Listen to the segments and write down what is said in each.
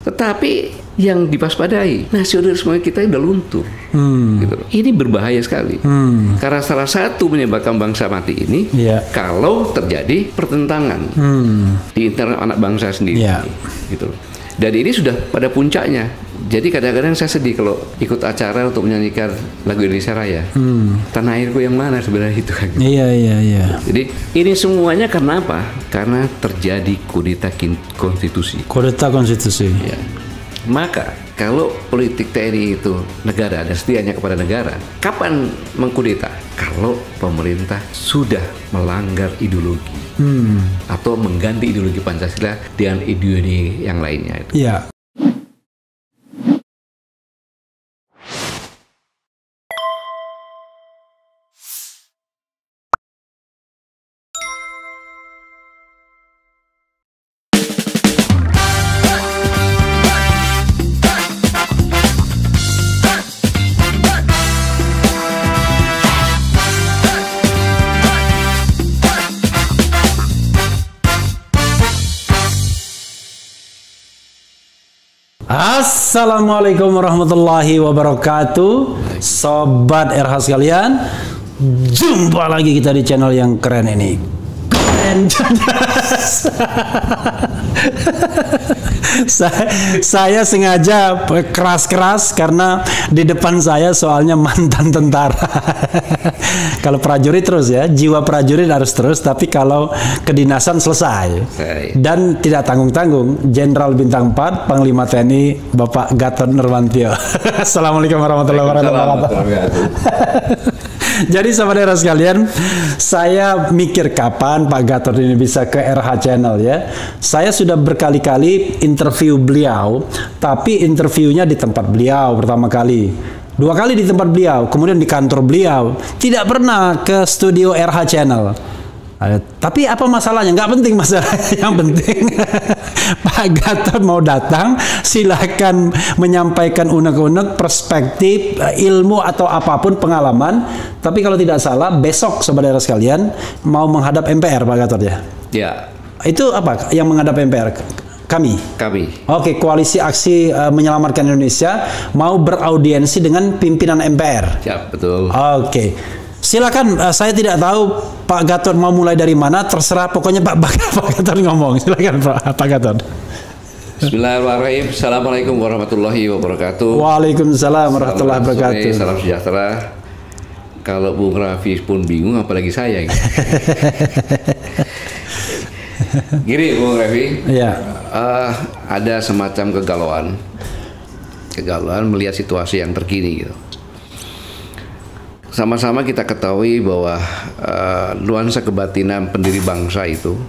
Tetapi yang diwaspadai, nasionalisme kita udah luntur. Gitu. Ini berbahaya sekali. Karena salah satu menyebabkan bangsa mati ini, kalau terjadi pertentangan di internal anak bangsa sendiri. Gitu. Dan ini sudah pada puncaknya. Jadi kadang-kadang saya sedih kalau ikut acara untuk menyanyikan lagu Indonesia Raya. Tanah airku yang mana sebenarnya itu kan. Iya. Jadi ini semuanya karena apa? Karena terjadi kudeta konstitusi. Kudeta konstitusi. Ya. Maka kalau politik TNI itu negara dan setianya kepada negara, kapan mengkudeta? Kalau pemerintah sudah melanggar ideologi atau mengganti ideologi Pancasila dengan ideologi yang lainnya itu. Iya. Assalamualaikum warahmatullahi wabarakatuh, sobat RH sekalian. Jumpa lagi kita di channel yang keren ini. Keren saya sengaja keras-keras karena di depan saya soalnya mantan tentara. Kalau prajurit terus ya, jiwa prajurit harus terus, tapi kalau kedinasan selesai. Dan tidak tanggung-tanggung, Jenderal Bintang 4, Panglima TNI, Bapak Gatot Nurmantio. Assalamualaikum warahmatullahi wabarakatuh. Jadi saudara sekalian, saya mikir kapan Pak Gatot ini bisa ke RH Channel ya. Saya sudah berkali-kali interview beliau, tapi interviewnya di tempat beliau pertama kali. 2 kali di tempat beliau, kemudian di kantor beliau. Tidak pernah ke studio RH Channel. Tapi apa masalahnya? Nggak penting masalahnya. Yang penting Pak Gatot mau datang, silakan menyampaikan unek-unek, perspektif, ilmu atau apapun pengalaman. Tapi kalau tidak salah, besok saudara sekalian mau menghadap MPR Pak Gatot ya? Ya. Itu apa yang menghadap MPR? Kami. Oke, Koalisi Aksi Menyelamatkan Indonesia mau beraudiensi dengan pimpinan MPR. Ya, betul. Oke. Silakan, saya tidak tahu Pak Gatot mau mulai dari mana, terserah, pokoknya Pak Gatot ngomong. Silakan Pak Gatot. Bismillahirrahmanirrahim. Assalamualaikum warahmatullahi wabarakatuh. Waalaikumsalam warahmatullahi wabarakatuh. Salam sejahtera. Kalau Bung Raffi pun bingung, apalagi saya. Gini Bung Raffi, ada semacam kegalauan melihat situasi yang terkini gitu. Sama-sama kita ketahui bahwa nuansa kebatinan pendiri bangsa itu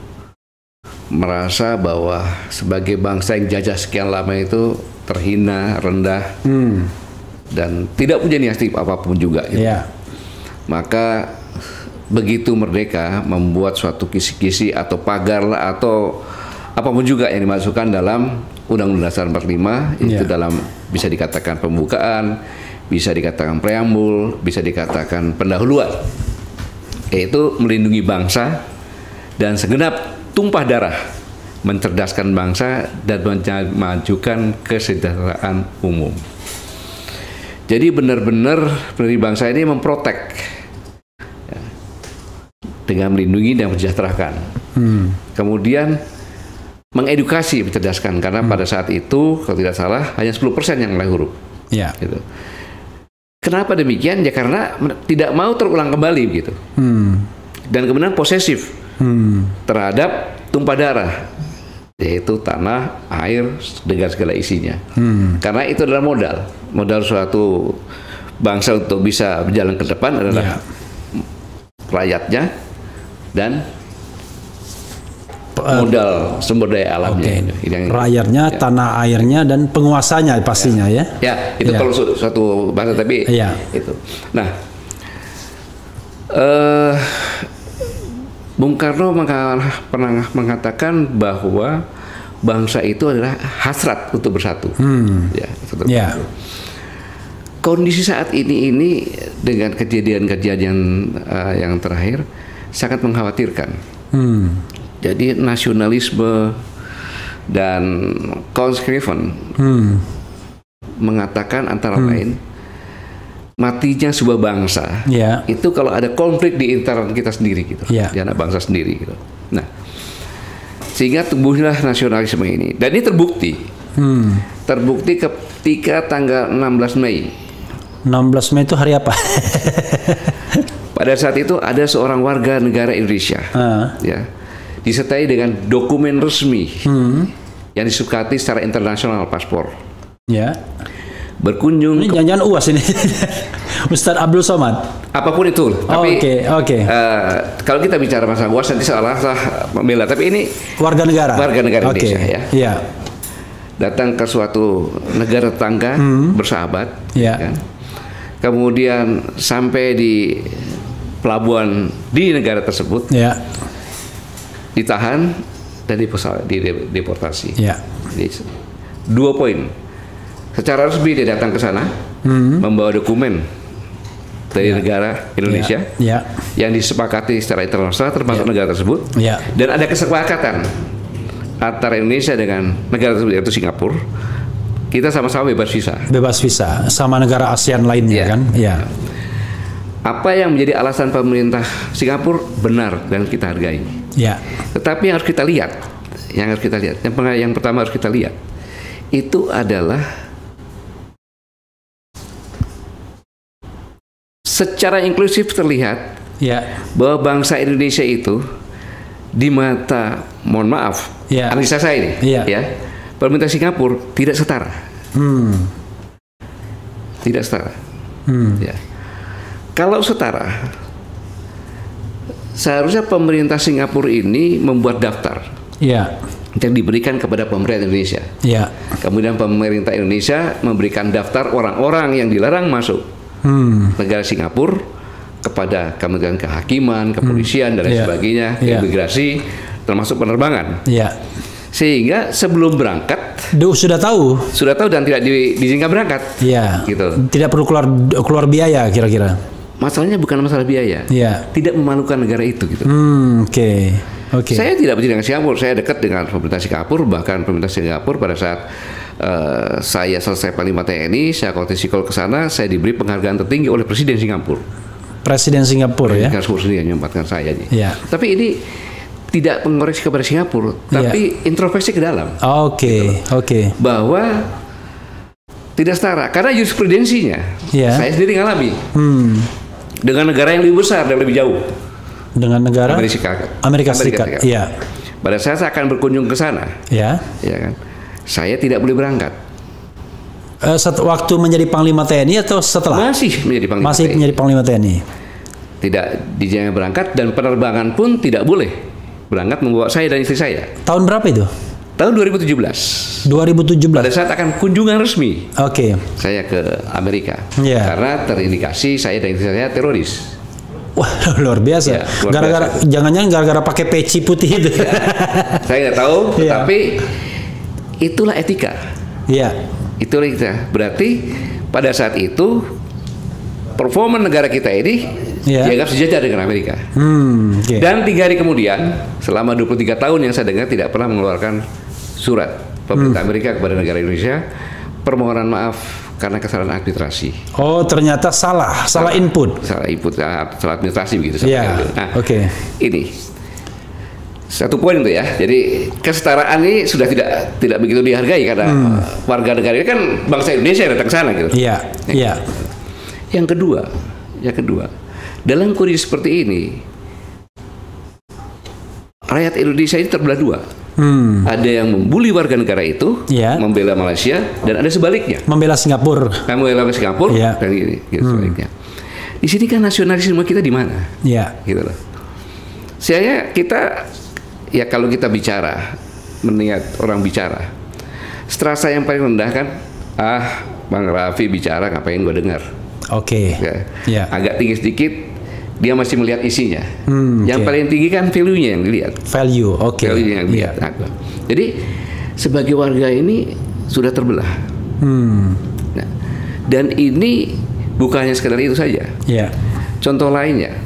merasa bahwa sebagai bangsa yang jajah sekian lama itu terhina, rendah, dan tidak punya inisiatif apapun juga. Gitu. Maka begitu merdeka membuat suatu kisi-kisi atau pagar atau apapun juga yang dimasukkan dalam Undang-Undang Dasar 45 itu dalam bisa dikatakan pembukaan, bisa dikatakan preambul, bisa dikatakan pendahuluan, yaitu melindungi bangsa dan segenap tumpah darah, mencerdaskan bangsa dan memajukan kesejahteraan umum. Jadi benar-benar pendiri bangsa ini memprotek dengan melindungi dan mensejahterakan. Kemudian mengedukasi, mencerdaskan, karena pada saat itu kalau tidak salah hanya 10% yang mulai huruf. Gitu. Kenapa demikian? Ya karena tidak mau terulang kembali gitu. Dan kemudian posesif terhadap tumpah darah, yaitu tanah, air, dengan segala isinya. Karena itu adalah modal suatu bangsa untuk bisa berjalan ke depan adalah rakyatnya dan modal sumber daya alamnya. Rakyatnya, tanah airnya, dan penguasanya pastinya ya. Itu kalau suatu bangsa, tapi itu. Nah, Bung Karno pernah mengatakan bahwa bangsa itu adalah hasrat untuk bersatu. Kondisi saat ini dengan kejadian-kejadian yang terakhir sangat mengkhawatirkan. Jadi nasionalisme Dan Count Scriven mengatakan antara lain matinya sebuah bangsa itu kalau ada konflik di internal kita sendiri gitu, di anak bangsa sendiri gitu. Nah, sehingga tumbuhlah nasionalisme ini, dan ini terbukti. Terbukti ketika tanggal 16 Mei. 16 Mei itu hari apa? Pada saat itu ada seorang warga negara Indonesia, ya, disertai dengan dokumen resmi yang disepakati secara internasional, paspor. Ya. Berkunjung. Ini jangan-jangan UAS ini. Ustadz Abdul Somad. Apapun itu. Tapi Oke. Kalau kita bicara masalah UAS nanti salah membela. Tapi ini warga negara. Warga negara Indonesia ya. Iya. Datang ke suatu negara tetangga bersahabat. Iya. Kan? Kemudian sampai di pelabuhan di negara tersebut. Iya. Ditahan dan dideportasi. Iya. 2 poin. Secara resmi dia datang ke sana, membawa dokumen dari negara Indonesia yang disepakati secara internasional termasuk negara tersebut, dan ada kesepakatan antara Indonesia dengan negara tersebut yaitu Singapura, kita sama-sama bebas visa. Bebas visa sama negara ASEAN lainnya kan? Iya. Apa yang menjadi alasan pemerintah Singapura benar dan kita hargai. Iya. Tetapi yang pertama harus kita lihat itu adalah secara inklusif terlihat bahwa bangsa Indonesia itu di mata, mohon maaf, analisa saya ini, pemerintah Singapura tidak setara, tidak setara. Ya. Kalau setara, seharusnya pemerintah Singapura ini membuat daftar yang diberikan kepada pemerintah Indonesia. Kemudian pemerintah Indonesia memberikan daftar orang-orang yang dilarang masuk negara Singapura kepada Kementerian Kehakiman, Kepolisian dan lain sebagainya, imigrasi, termasuk penerbangan. Sehingga sebelum berangkat sudah tahu dan tidak diizinkan berangkat. Gitu. Tidak perlu keluar biaya kira-kira. Masalahnya bukan masalah biaya. Tidak memalukan negara itu gitu. Oke. Saya tidak benci dengan Singapura, saya dekat dengan pemerintah Singapura, bahkan pemerintah Singapura pada saat saya selesai Panglima TNI, saya kontinsikol ke sana, saya diberi penghargaan tertinggi oleh Presiden Singapura. Presiden Singapura ya? Singapura sendiri yang menyempatkan saya. Tapi ini tidak mengoreksi kepada Singapura, tapi introspeksi ke dalam. Oke. Bahwa tidak setara, karena jurisprudensinya saya sendiri ngalami dengan negara yang lebih besar dan lebih jauh. Dengan negara Amerika Serikat. Pada saat saya akan berkunjung ke sana, kan, saya tidak boleh berangkat. Waktu menjadi Panglima TNI atau setelah? Masih menjadi Panglima TNI. Tidak diizinkan berangkat dan penerbangan pun tidak boleh berangkat membawa saya dan istri saya. Tahun berapa itu? Tahun 2017. 2017. Pada saat akan kunjungan resmi. Saya ke Amerika. Karena terindikasi saya dan istri saya teroris. Wah, luar biasa. Jangan-jangan gara-gara pakai peci putih itu. Saya nggak tahu, tapi itulah etika. Itulah etika. Berarti pada saat itu performa negara kita ini dianggap sejajar dengan Amerika. Dan 3 hari kemudian, selama 23 tahun yang saya dengar tidak pernah mengeluarkan surat pemerintah Amerika kepada negara Indonesia permohonan maaf karena kesalahan administrasi. Oh, ternyata salah input. Salah administrasi begitu. Ini satu poin itu ya. Jadi kesetaraan ini sudah tidak begitu dihargai karena warga negara ini kan bangsa Indonesia yang datang ke sana gitu. Yang kedua, dalam kondisi seperti ini, rakyat Indonesia ini terbelah dua. Ada yang membuli warga negara itu, membela Malaysia, dan ada sebaliknya. Membela Singapura. Dan gitu sebaliknya. Di sini kan nasionalisme kita di mana? Gitu loh. Kalau kita bicara, melihat orang bicara, strata yang paling rendah kan, Bang Raffi bicara ngapain gue dengar? Agak tinggi sedikit, dia masih melihat isinya. Yang paling tinggi kan value-nya yang dilihat. Value-nya yang dilihat. Jadi sebagai warga ini sudah terbelah. Nah, dan ini bukan hanya sekedar itu saja. Contoh lainnya,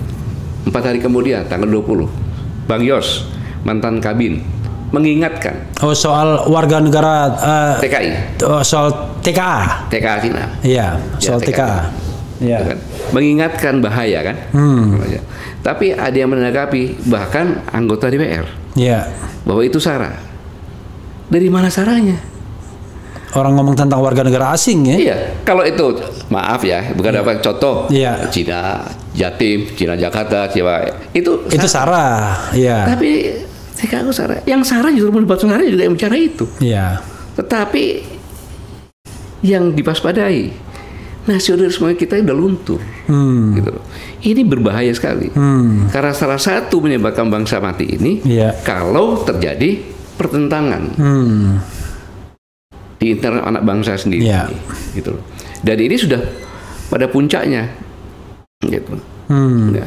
4 hari kemudian, tanggal 20, Bang Yos, mantan Kabin, mengingatkan. Oh, soal warga negara TKI. soal TKA. TKA Cina. Iya, soal TKA. TKA. Iya. Kan? Mengingatkan bahaya kan. Tapi ada yang menanggapi, bahkan anggota DPR, Iya. bahwa itu sara. Dari mana saranya? Orang ngomong tentang warga negara asing ya. Iya, kalau itu maaf ya, bukan apa contoh. Iya. Cina Jatim, Cina Jakarta, Cina itu Sara. Iya. Tapi TKA sara. Yang sara justru membuat sara juga yang bicara itu. Iya. Tetapi yang dipaspadai, nasionalisme kita udah luntur. Gitu loh. Ini berbahaya sekali. Karena salah satu menyebabkan bangsa mati ini, Iya. kalau terjadi pertentangan di internal anak bangsa sendiri. Iya. Gitu loh. Dan ini sudah pada puncaknya. Gitu. Ya.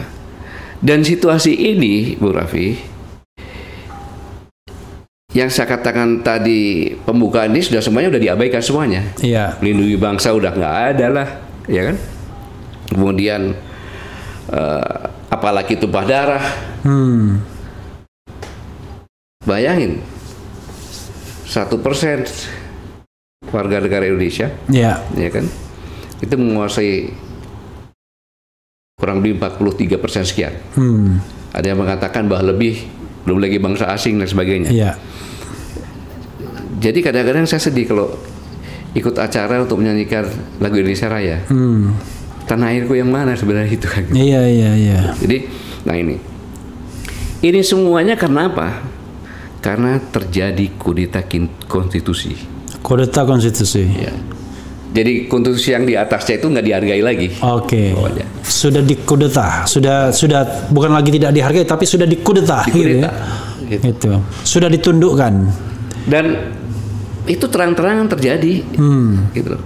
Dan situasi ini, Bu Raffi, yang saya katakan tadi, pembukaan ini sudah semuanya udah diabaikan semuanya. Iya. Melindungi bangsa udah nggak ada lah, ya kan? Kemudian apalagi tumpah darah. Bayangin 1% warga negara Indonesia, Iya. ya kan? Itu menguasai kurang lebih 43% sekian. Ada yang mengatakan bahwa lebih, belum lagi bangsa asing dan sebagainya. Iya. Jadi kadang-kadang saya sedih kalau ikut acara untuk menyanyikan lagu Indonesia Raya. Tanah airku yang mana sebenarnya itu kan. Iya. Jadi, nah ini semuanya karena apa? Karena terjadi kudeta konstitusi. Kudeta konstitusi. Ya. Jadi konstitusi yang di atasnya itu nggak dihargai lagi. Oke. Bawahnya. Sudah dikudeta, sudah bukan lagi tidak dihargai tapi sudah dikudeta. Gitu ya. Gitu. Sudah ditundukkan. Dan itu terang-terangan terjadi. Gitu loh.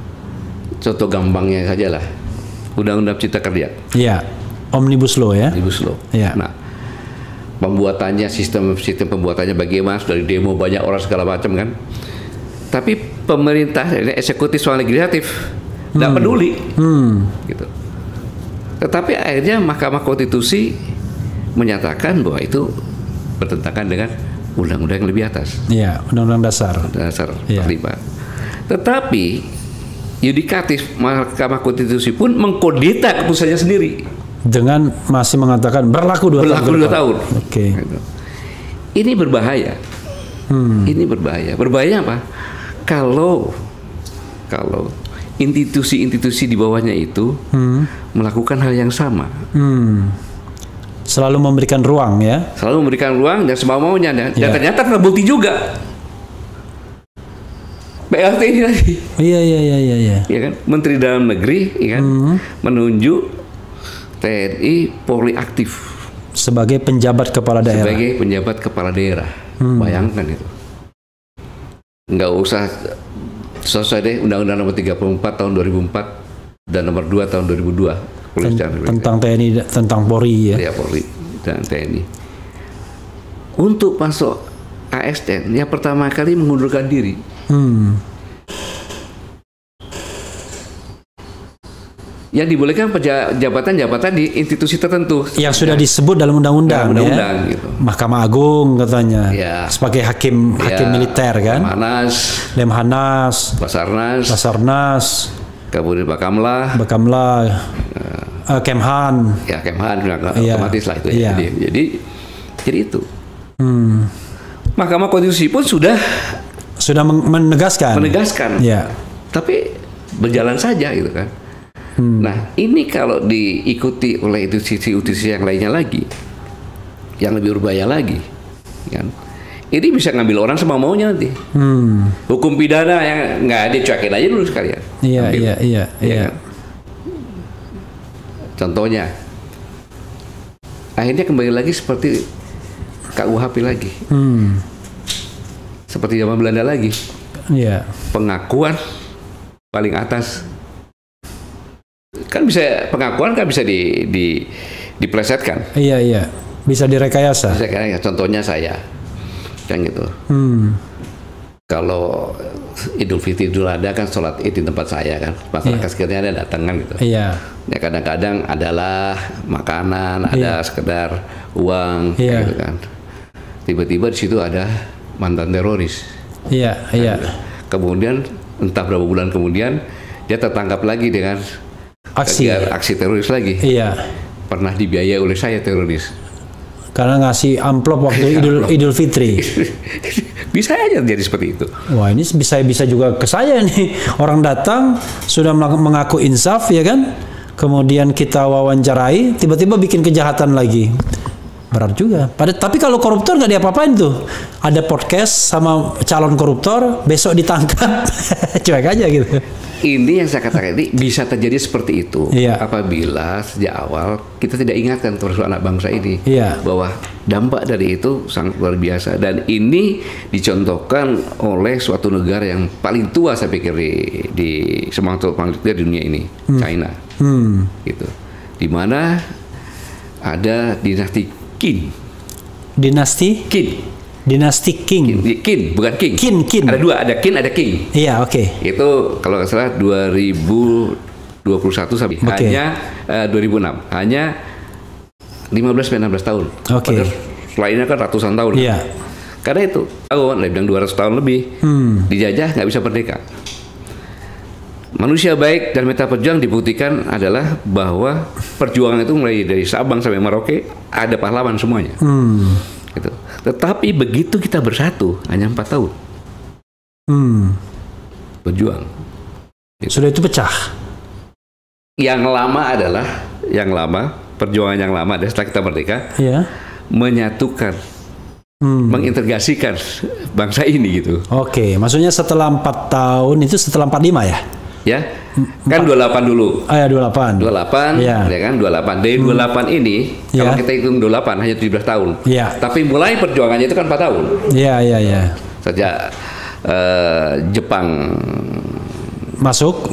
Contoh gampangnya saja lah. Undang-undang Cipta Kerja. Iya. Omnibus Law ya. Omnibus Law. Iya. Nah, pembuatannya, sistem pembuatannya bagaimana, dari demo banyak orang segala macam kan. Tapi pemerintah, eksekutif sama legislatif nggak peduli, gitu. Tetapi akhirnya Mahkamah Konstitusi menyatakan bahwa itu bertentangan dengan undang-undang yang lebih atas. Iya, Undang-Undang Dasar. Dasar Iya. 45. Tetapi yudikatif Mahkamah Konstitusi pun mengkodeta keputusannya sendiri. Dengan masih mengatakan berlaku 2 tahun. Berlaku 2 tahun. Oke. Gitu. Ini berbahaya. Ini berbahaya. Berbahaya apa? Kalau institusi-institusi di bawahnya itu melakukan hal yang sama, Selalu memberikan ruang ya. selalu memberikan ruang dan semau-maunya, dan ternyata terbukti juga. PLT ini tadi, Iya. ya kan? Menteri Dalam Negeri, ya kan? Menunjuk TNI Polri aktif Sebagai penjabat kepala daerah. sebagai penjabat kepala daerah. Bayangkan itu. Nggak usah selesai deh Undang-Undang Nomor 34 tahun 2004 dan Nomor 2 tahun 2002 Tentang TNI, tentang Polri ya. ya, Polri dan TNI. Untuk masuk ASN, yang pertama kali mengundurkan diri. Yang dibolehkan jabatan-jabatan di institusi tertentu. Yang sudah disebut dalam undang-undang ya. Undang-undang gitu. Mahkamah Agung katanya. Ya. Sebagai hakim militer kan. Lemhanas, Basarnas, kemudian Bakamla, Kemhan. ya Kemhan, Iya. otomatis lah itu. Iya. Ya. Jadi itu. Mahkamah Konstitusi pun sudah menegaskan. Ya. Tapi berjalan saja gitu kan. Nah, ini kalau diikuti oleh institusi-institusi yang lainnya lagi, yang lebih berbahaya lagi, kan? Ini bisa ngambil orang semau-maunya nanti. Hukum pidana yang nggak dicuekin aja dulu sekalian. Iya. Kan? Contohnya, akhirnya kembali lagi seperti KUHP lagi, seperti zaman Belanda lagi. Iya. Pengakuan paling atas. Kan bisa, pengakuan kan bisa diplesetkan. Iya. Bisa direkayasa. Contohnya saya, kan gitu. Kalau Idul Fitri, Idul Adha kan sholat Id di tempat saya kan, masyarakat sekitarnya ada datang kan gitu. Iya. Ya kadang-kadang adalah makanan, ada sekedar uang, Iya. gitu kan. Tiba-tiba di situ ada mantan teroris. Iya, iya. Kemudian entah berapa bulan kemudian dia tertangkap lagi dengan aksi teroris lagi. Iya. Pernah dibiayai oleh saya teroris. Karena ngasih amplop waktu Idul Fitri. Bisa aja jadi seperti itu. Wah, ini bisa juga ke saya nih. Orang datang sudah mengaku insaf, ya kan? Kemudian kita wawancarai, tiba-tiba bikin kejahatan lagi. Berat juga. Tapi kalau koruptor nggak diapa-apain tuh. Ada podcast sama calon koruptor, besok ditangkap. Cuek aja gitu. Ini yang saya katakan, ini bisa terjadi seperti itu. Iya. Apabila sejak awal kita tidak ingatkan terus anak bangsa ini. Iya. Bahwa dampak dari itu sangat luar biasa. Dan ini dicontohkan oleh suatu negara yang paling tua saya pikir di semangat paling tua di dunia ini. China. Gitu. Di mana ada dinasti Qin. Dinasti? Qin. Dinasti Qin. Qin, bukan King. Qin. Ada dua, ada Qin, ada King. Iya, oke. Itu kalau nggak salah 2021 sampai hanya 2006. Hanya 15-16 tahun. Oke. Selainnya kan ratusan tahun. Iya. Karena itu, aku bilang 200 tahun lebih. Dijajah nggak bisa merdeka. Manusia baik dan meta perjuangan dibuktikan adalah bahwa perjuangan itu mulai dari Sabang sampai Merauke ada pahlawan semuanya. Gitu. Tetapi begitu kita bersatu hanya 4 tahun berjuang. Gitu. Sudah itu pecah. Yang lama perjuangan yang lama dan setelah kita merdeka, Iya. menyatukan, mengintegrasikan bangsa ini gitu. Oke, maksudnya setelah 4 tahun itu setelah 45 ya? Ya, kan 28 dulu. Ah ya 28. 28, Iya. ya kan 28. Dari 28 ini, Iya. kalau kita hitung 28 hanya 17 tahun. Iya. Tapi mulai perjuangannya itu kan 4 tahun. Iya, iya, iya. Sejak Jepang Masuk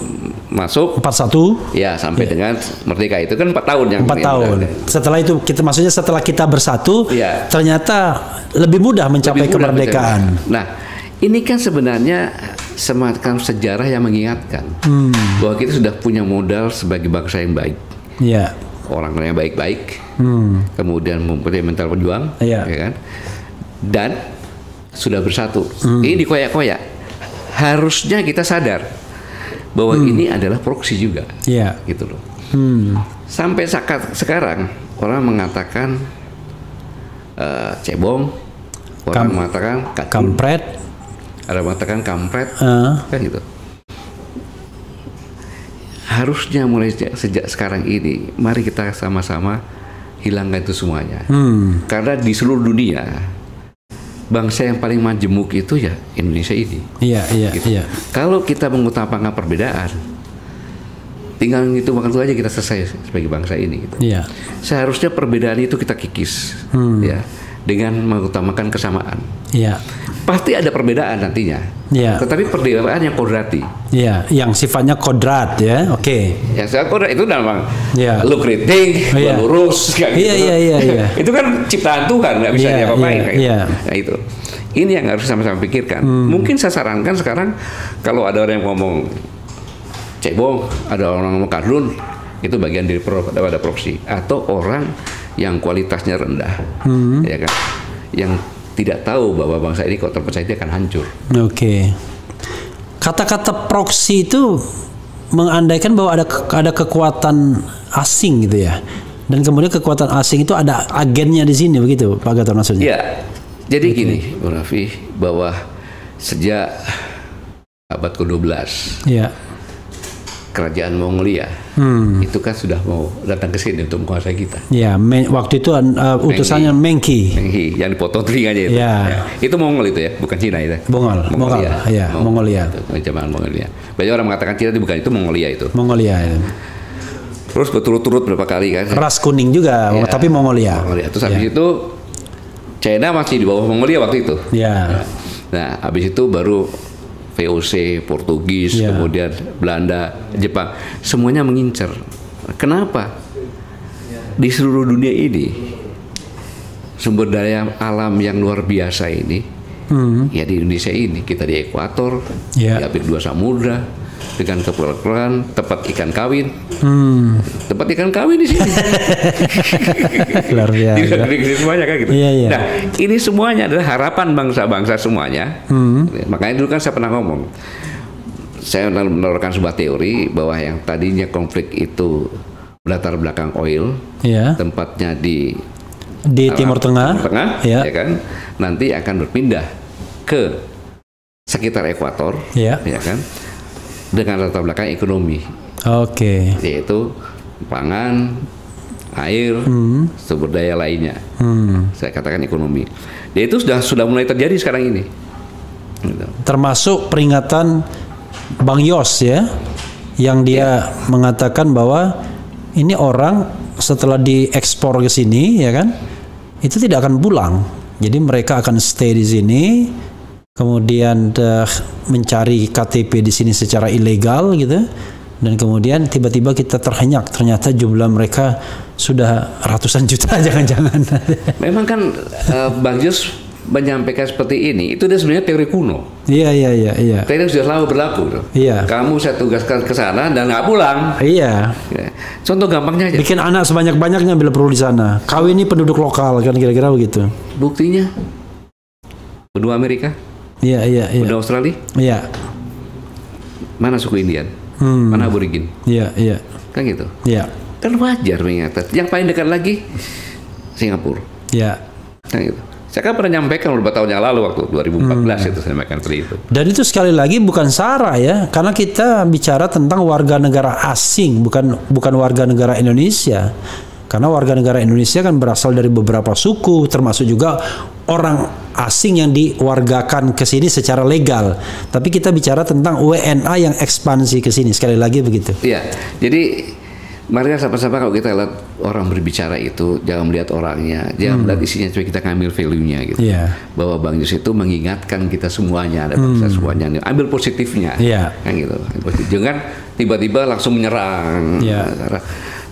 41. ya sampai dengan merdeka itu kan 4 tahun yang 4 tahun. Setelah itu maksudnya setelah kita bersatu, Iya. ternyata lebih mudah mencapai Lebih mudah kemerdekaan. mencapai. Nah, ini kan sebenarnya semacam sejarah yang mengingatkan bahwa kita sudah punya modal sebagai bangsa yang baik. Iya. Orang yang baik-baik, kemudian mempunyai mental pejuang, Iya. ya kan? Dan sudah bersatu. Ini dikoyak-koyak. Harusnya kita sadar bahwa ini adalah proksi juga, Iya. gitu loh. Sampai sekarang orang mengatakan cebong, orang mengatakan Kampret. ada mengatakan kampret, kan gitu. Harusnya mulai sejak sekarang ini, mari kita sama-sama hilangkan itu semuanya. Karena di seluruh dunia, bangsa yang paling majemuk itu ya Indonesia ini. Iya, iya, Gitu. iya. Kalau kita mengutamakan perbedaan, tinggal itu waktu aja kita selesai sebagai bangsa ini. Gitu. Iya. Seharusnya perbedaan itu kita kikis, ya, dengan mengutamakan kesamaan. Iya. Pasti ada perbedaan nantinya. Iya. Tetapi perbedaan yang kodrati. Iya, yang sifatnya kodrat ya. Oke. Ya, saya kodrat itu memang Iya. lu kritik, Iya. lu lurus, kayak Iya, gitu. iya, iya, iya. Itu kan ciptaan Tuhan, nggak bisa Iya, diapa-apain. iya, kayak gitu. iya. Nah itu. Ini yang harus sama-sama pikirkan. Mungkin saya sarankan sekarang kalau ada orang yang ngomong cebong, ada orang ngomong kardun, itu bagian dari pada proksi atau orang yang kualitasnya rendah, ya kan, yang tidak tahu bahwa bangsa ini kalau terpecah dia akan hancur. Oke. Kata-kata proksi itu mengandaikan bahwa ada kekuatan asing gitu ya. Dan kemudian kekuatan asing itu ada agennya di sini begitu, Pak Gatot maksudnya. Ya. Jadi gini, Bu Raffi, bahwa sejak abad ke-12 Iya. kerajaan Mongolia itu kan sudah mau datang ke sini untuk menguasai kita. Ya, waktu itu utusannya Mengki. Menghi, yang dipotong telinganya itu. Ya. Ya. Itu Mongol itu ya, bukan Cina itu. Mongol, ya, Mongolia. Zaman Mongolia. Banyak orang mengatakan Cina itu bukan, itu Mongolia itu. Mongolia. Ya. Terus berturut-turut berapa kali kan? Ras kuning juga, Ya, tapi Mongolia. Terus habis itu China masih di bawah Mongolia waktu itu. Ya. Nah, habis itu baru VOC, Portugis, Ya. kemudian Belanda, Jepang, semuanya mengincar. Kenapa? Di seluruh dunia ini sumber daya alam yang luar biasa ini, ya di Indonesia ini kita di ekuator, Ya. di hampir 2 samudra, dengan keperluan tempat ikan kawin. Tempat ikan kawin di sini. Luar biasa. Di semuanya kan gitu. Iya, iya. Nah, ini semuanya adalah harapan bangsa-bangsa semuanya. Makanya dulu kan saya pernah ngomong, saya menawarkan sebuah teori bahwa yang tadinya konflik itu berlatar belakang oil, Iya. tempatnya di Timur Tengah, ya kan, nanti akan berpindah ke sekitar ekuator, ya kan, dengan latar belakang ekonomi, yaitu pangan, air, sumber daya lainnya. Saya katakan ekonomi. Ya itu sudah mulai terjadi sekarang ini. Gitu. Termasuk peringatan Bang Yos ya, yang dia mengatakan bahwa ini orang setelah diekspor ke sini, ya kan, itu tidak akan pulang. Jadi mereka akan stay di sini, kemudian mencari KTP di sini secara ilegal gitu, dan kemudian tiba-tiba kita terhenyak, ternyata jumlah mereka sudah ratusan juta, jangan-jangan. Memang kan Bang Yos menyampaikan seperti ini, itu dia sebenarnya teori kuno. Iya. Teori sudah lama berlaku. Iya. Kamu saya tugaskan ke sana dan nggak pulang. Iya. Contoh gampangnya aja. Bikin anak sebanyak-banyaknya bila perlu di sana. Kawini penduduk lokal kan kira-kira begitu. Buktinya benua Amerika. Iya. Benua Australia. Iya. Mana suku Indian? Mana aborigin? Iya. Kan gitu. Iya. Kan wajar mengingat. Yang paling dekat lagi Singapura. Iya. Kan gitu. Saya kan pernah nyampaikan beberapa tahun yang lalu waktu 2014 itu saya sampaikan seperti itu. Dan itu sekali lagi bukan sara ya, karena kita bicara tentang warga negara asing, bukan warga negara Indonesia. Karena warga negara Indonesia kan berasal dari beberapa suku, termasuk juga orang asing yang diwargakan ke sini secara legal. Tapi kita bicara tentang WNA yang ekspansi ke sini, sekali lagi begitu. Iya. Jadi mari sama-sama kalau kita lihat orang berbicara itu jangan melihat orangnya, jangan melihat isinya, coba kita ngambil value-nya gitu. Bahwa Bang Yos itu mengingatkan kita semuanya, ada bangsa semuanya, ambil positifnya, kan gitu. Jangan tiba-tiba langsung menyerang.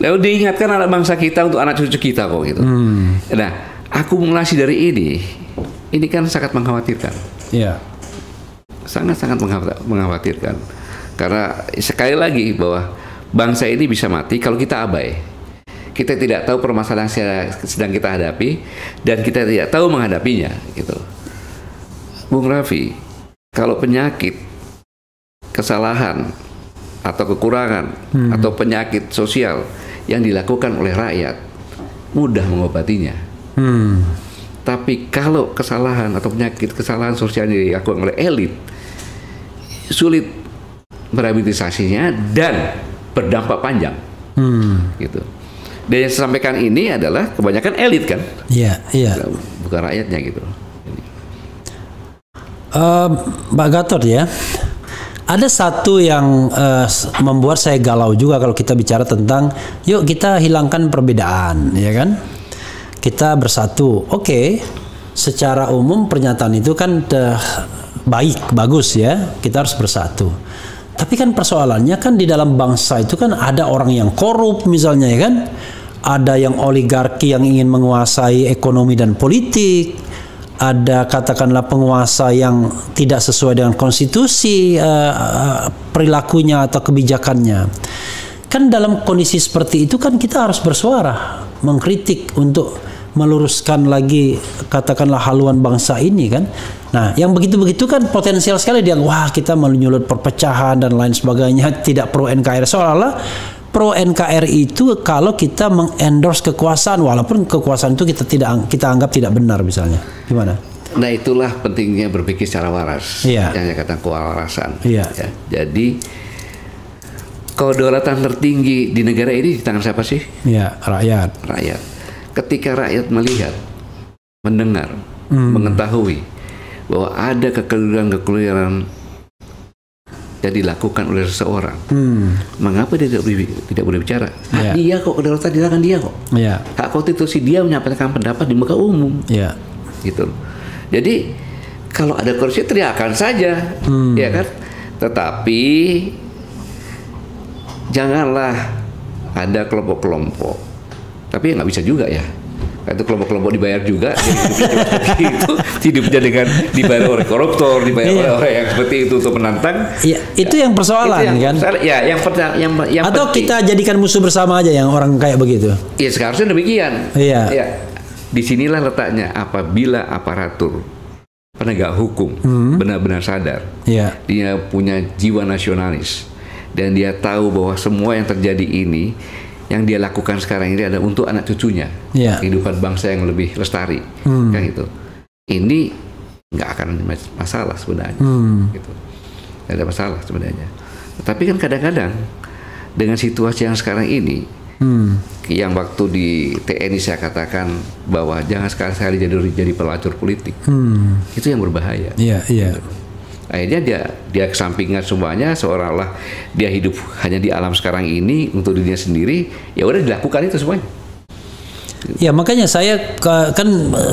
Lalu diingatkan anak bangsa kita untuk anak cucu kita kok gitu. Nah, akumulasi dari ini kan sangat mengkhawatirkan. Sangat-sangat mengkhawatirkan. Karena sekali lagi bahwa bangsa ini bisa mati kalau kita abai. Kita tidak tahu permasalahan yang sedang kita hadapi dan kita tidak tahu menghadapinya gitu. Bung Raffi, kalau penyakit, kesalahan atau kekurangan atau penyakit sosial yang dilakukan oleh rakyat mudah mengobatinya. Tapi kalau kesalahan atau penyakit kesalahan sosial yang dilakukan oleh elit sulit merehabilitasinya dan berdampak panjang, gitu. Dan yang saya sampaikan ini adalah kebanyakan elit kan, bukan rakyatnya gitu. Mbak Gatot ya, ada satu yang membuat saya galau juga kalau kita bicara tentang, yuk kita hilangkan perbedaan, ya kan? Kita bersatu, oke. Secara umum pernyataan itu kan baik, bagus ya, kita harus bersatu. Tapi kan persoalannya kan di dalam bangsa itu kan ada orang yang korup misalnya ya kan. Ada yang oligarki yang ingin menguasai ekonomi dan politik. Ada katakanlah penguasa yang tidak sesuai dengan konstitusi perilakunya atau kebijakannya. Kan dalam kondisi seperti itu kan kita harus bersuara, mengkritik untuk meluruskan lagi katakanlah haluan bangsa ini kan. Nah, yang begitu-begitu kan potensial sekali dia, wah kita menyulut perpecahan dan lain sebagainya, tidak pro NKRI. Seolah-olah pro NKRI itu kalau kita mengendorse kekuasaan, walaupun kekuasaan itu kita anggap tidak benar misalnya. Gimana? Nah, itulah pentingnya berpikir secara waras. Yang saya katakan kewarasan. Ya. Jadi kedaulatan tertinggi di negara ini di tangan siapa sih? Rakyat. Ketika rakyat melihat, mendengar, mengetahui bahwa ada kekeliruan yang dilakukan oleh seseorang, mengapa dia tidak boleh bicara? Hak dia kok, kedaulatan di tangan dia kok. Hak konstitusi dia menyampaikan pendapat di muka umum. Gitu. Jadi kalau ada korupsi teriakan saja, ya kan? Tetapi janganlah ada kelompok-kelompok. Tapi nggak bisa juga ya. itu kelompok-kelompok dibayar juga, jadi hidupnya seperti itu, hidupnya dengan dibayar oleh koruptor, dibayar oleh orang yang seperti itu untuk menantang. Iya, itu yang persoalan itu yang, kan. Ya, yang atau penting. kita jadikan musuh bersama aja yang orang kayak begitu. Ya seharusnya demikian. Iya. Ya. Disinilah letaknya apabila aparatur penegak hukum benar-benar sadar, dia punya jiwa nasionalis dan dia tahu bahwa semua yang terjadi ini, yang dia lakukan sekarang ini adalah untuk anak cucunya, kehidupan bangsa yang lebih lestari, kan gitu. Ini nggak akan masalah sebenarnya, gitu. Nggak ada masalah sebenarnya. Tapi kan kadang-kadang dengan situasi yang sekarang ini, yang waktu di TNI saya katakan bahwa jangan sekali-sekali jadi pelacur politik, itu yang berbahaya. Gitu. Akhirnya dia kesampingkan semuanya, seolah-olah dia hidup hanya di alam sekarang ini untuk dirinya sendiri. Ya udah dilakukan itu semuanya. Ya makanya saya kan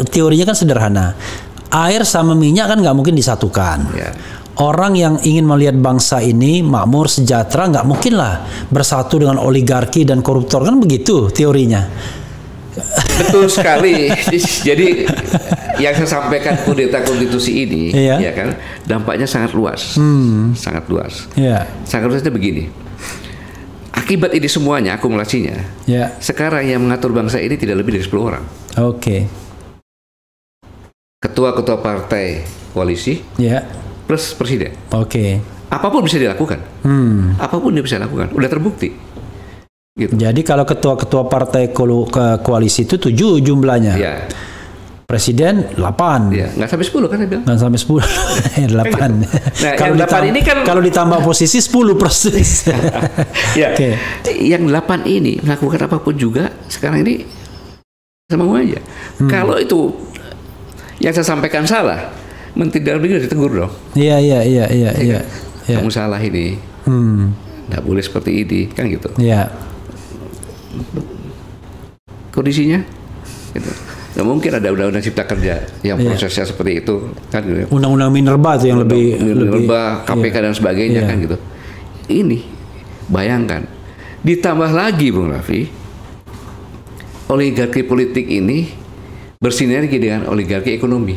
teorinya kan sederhana. Air sama minyak kan nggak mungkin disatukan. Ya. Orang yang ingin melihat bangsa ini makmur, sejahtera, nggak mungkin lah bersatu dengan oligarki dan koruptor, kan begitu teorinya. Betul sekali. Jadi yang saya sampaikan kudeta konstitusi ini, ya kan, dampaknya sangat luas, sangat luas. Sangat luasnya begini. Akibat ini semuanya, akumulasinya, sekarang yang mengatur bangsa ini tidak lebih dari 10 orang. Ketua-ketua partai koalisi, plus presiden. Apapun bisa dilakukan. Apapun dia bisa lakukan. Udah terbukti. Gitu. Jadi kalau ketua-ketua partai koalisi itu 7 jumlahnya. Presiden 8. Nggak sampai 10 kan dia bilang. Nggak sampai 10. 8. Nah, kalau 8 ini kan kalau ditambah posisi 10 persis. Yang 8 ini melakukan apapun juga sekarang ini sama aja. Kalau itu yang saya sampaikan salah, Menteri Dalam Negeri ditegur dong. Iya. Kamu salah ini. Nggak boleh seperti ini, kan gitu. Kondisinya, gitu. Nggak mungkin ada undang-undang cipta kerja yang prosesnya seperti itu, kan gitu. Undang-undang Minerba itu yang lebih KPK dan sebagainya, kan gitu. Ini, bayangkan. Ditambah lagi, Bung Raffi, oligarki politik ini bersinergi dengan oligarki ekonomi.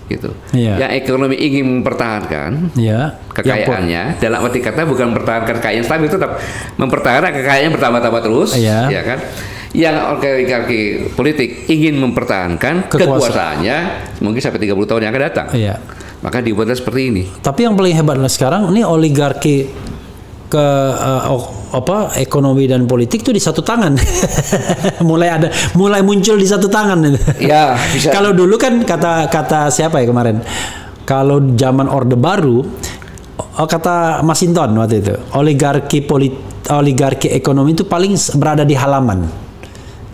Gitu. Yang ekonomi ingin mempertahankan kekayaannya, dalam arti kata bukan mempertahankan kekayaan stabil, tetap mempertahankan kekayaannya bertambah-tambah terus, ya kan? Yang oligarki politik ingin mempertahankan kekuasaannya mungkin sampai 30 tahun yang akan datang. Maka dibuatlah seperti ini. Tapi yang paling hebat sekarang ini oligarki ekonomi dan politik itu di satu tangan. mulai muncul di satu tangan. Ya, bisa. Kalau dulu kan kata siapa ya kemarin? Kalau zaman Orde Baru, kata Masinton waktu itu, oligarki ekonomi itu paling berada di halaman.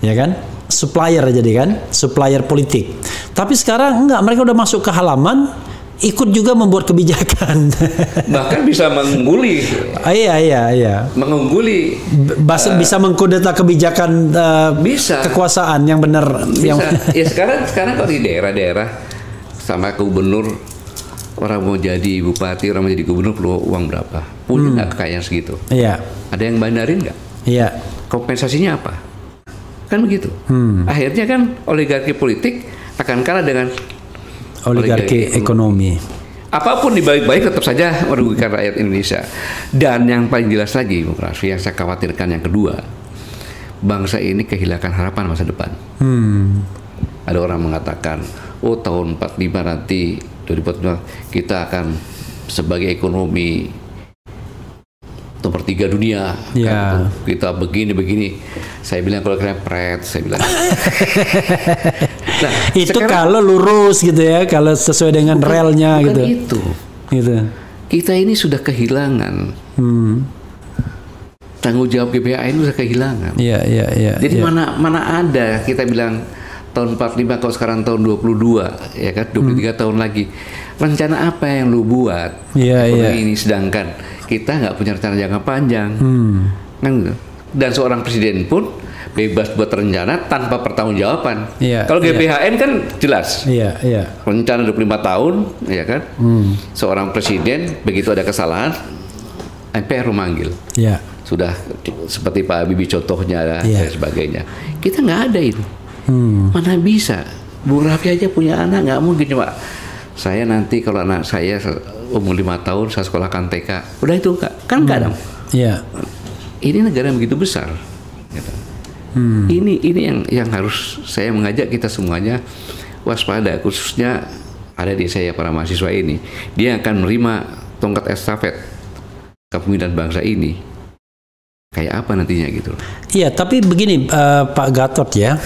Ya kan? Supplier jadi kan? Supplier politik. Tapi sekarang enggak, mereka udah masuk ke halaman, ikut juga membuat kebijakan. Bahkan bisa mengungguli. Iya. Mengungguli. Bisa mengkudeta kebijakan bisa. Kekuasaan yang benar. Bisa. Ya sekarang kalau di daerah-daerah sama gubernur, orang mau jadi bupati, orang mau jadi gubernur perlu uang berapa? Punya nggak kekayaan segitu? Ada yang bandarin nggak? Kompensasinya apa? Kan begitu. Akhirnya kan oligarki politik akan kalah dengan oligarki ekonomi. Apapun dibaik-baik tetap saja merugikan rakyat Indonesia. Dan yang paling jelas lagi, Bung Raffi, yang saya khawatirkan yang kedua, bangsa ini kehilangan harapan masa depan. Ada orang mengatakan, tahun 45 nanti 2045 kita akan sebagai ekonomi nomor 3 dunia. Kan, kita begini. Saya bilang kalau kalian pret, saya bilang. Nah, itu sekarang, kalau lurus gitu ya, kalau sesuai dengan relnya gitu. Kita ini sudah kehilangan tanggung jawab GBHN, sudah kehilangan. Jadi mana ada kita bilang tahun 45 kalau sekarang tahun 22, ya kan, 23 tahun lagi. Rencana apa yang lu buat? Ini sedangkan kita nggak punya rencana jangka panjang. Kan gitu. Dan seorang presiden pun bebas buat rencana tanpa pertanggungjawaban. Kalau GBHN kan jelas. Rencana 25 tahun, ya kan? Seorang presiden begitu ada kesalahan, MPR memanggil. Sudah seperti Pak Habibie contohnya dan sebagainya. Kita nggak ada itu. Mana bisa? Bung Raffi aja punya anak, nggak mungkin cuma saya nanti kalau anak saya umur 5 tahun saya sekolahkan TK. Udah itu kan nggak dong. Iya. Ini negara yang begitu besar. Gitu. Ini yang harus saya mengajak kita semuanya waspada, khususnya ada di saya para mahasiswa ini. Dia akan menerima tongkat estafet kepemimpinan bangsa ini. Kayak apa nantinya gitu. Iya, tapi begini Pak Gatot ya.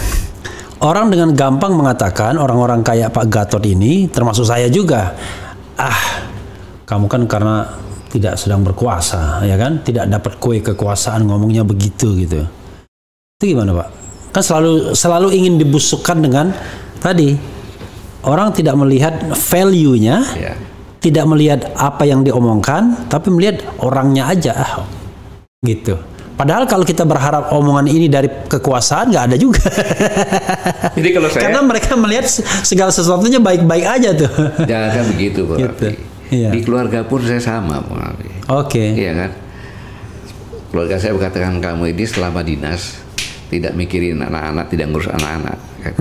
Orang dengan gampang mengatakan, orang-orang kayak Pak Gatot ini, termasuk saya juga, kamu kan karena tidak sedang berkuasa, ya kan? Tidak dapat kue kekuasaan, ngomongnya begitu gitu. Itu gimana Pak? Kan selalu ingin dibusukkan dengan tadi, orang tidak melihat value-nya, tidak melihat apa yang diomongkan, tapi melihat orangnya aja, gitu. Padahal kalau kita berharap omongan ini dari kekuasaan, nggak ada juga. Jadi kalau saya, karena mereka melihat segala sesuatunya baik-baik aja tuh. Jangan begitu, Pak. Gitu. Iya. Di keluarga pun saya sama, Pak. Oke. Iya kan? Keluarga saya berkatakan kamu ini selama dinas tidak mikirin anak-anak, tidak ngurus anak-anak. Kan?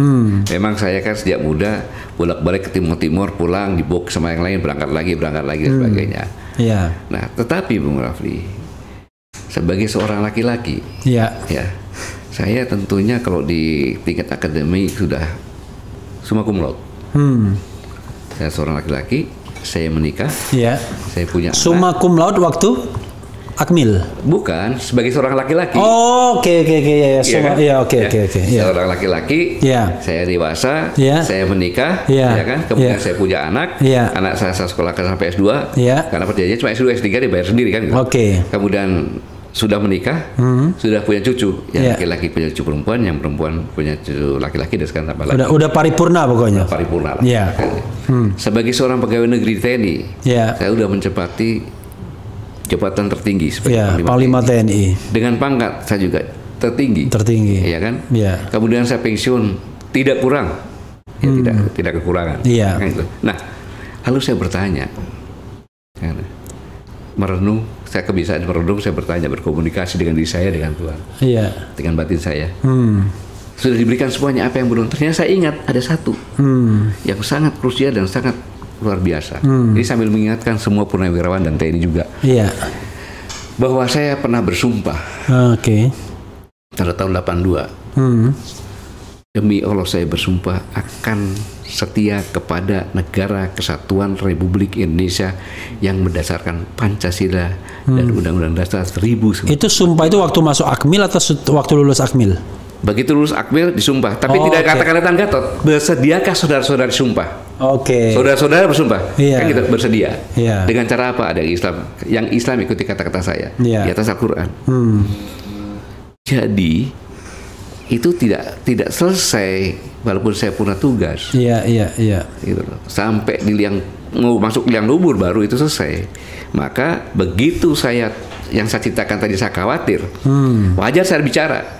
Memang saya kan sejak muda bolak-balik ke timur-timur, pulang dibok sama yang lain, berangkat lagi dan sebagainya. Iya. Nah, tetapi Bung Rafli, sebagai seorang laki-laki, ya, saya tentunya kalau di tingkat akademik sudah summa cum laude. Saya seorang laki-laki, saya menikah, saya punya summa cum laude waktu akmil. Bukan, sebagai seorang laki-laki. Oh, oke, ya. Oke. Seorang laki-laki, saya dewasa, saya menikah, ya kan. Kemudian saya punya anak, anak saya sekolahkan sampai S2, karena perjanjiannya cuma S2, S3 dibayar sendiri kan. Gitu. Oke. Kemudian sudah menikah, sudah punya cucu, yang laki-laki punya cucu perempuan, yang perempuan punya cucu laki-laki, dan sekarang tambah lagi. Udah paripurna pokoknya. Paripurna lah. Sebagai seorang pegawai negeri TNI, saya udah mencepati jabatan tertinggi sebagai Panglima TNI. Dengan pangkat saya juga tertinggi, ya kan? Kemudian saya pensiun tidak kurang, tidak kekurangan. Kan gitu. Nah, lalu saya bertanya, merenung, saya kebiasaan merenung, saya bertanya, berkomunikasi dengan diri saya, dengan Tuhan, dengan batin saya. Sudah diberikan semuanya, apa yang belum? Ternyata saya ingat ada satu yang sangat krusial dan sangat luar biasa. Jadi sambil mengingatkan semua purnawirawan dan TNI juga, bahwa saya pernah bersumpah pada tahun 82, demi Allah saya bersumpah akan setia kepada negara kesatuan Republik Indonesia yang berdasarkan Pancasila dan Undang-Undang Dasar 1000. Itu sumpah itu waktu masuk akmil atau waktu lulus akmil? Begitu lulus akmil disumpah, tapi tidak katakan Tan Gatot, bersediakah saudara-saudara disumpah? Saudara-saudara bersumpah, kan kita bersedia. Dengan cara apa? Ada yang Islam ikuti kata-kata saya di atas Al-Quran. Jadi itu tidak selesai walaupun saya punya tugas. Gitu loh. Sampai mau masuk liang kubur baru itu selesai. Maka begitu yang saya ceritakan tadi saya khawatir, wajar saya bicara.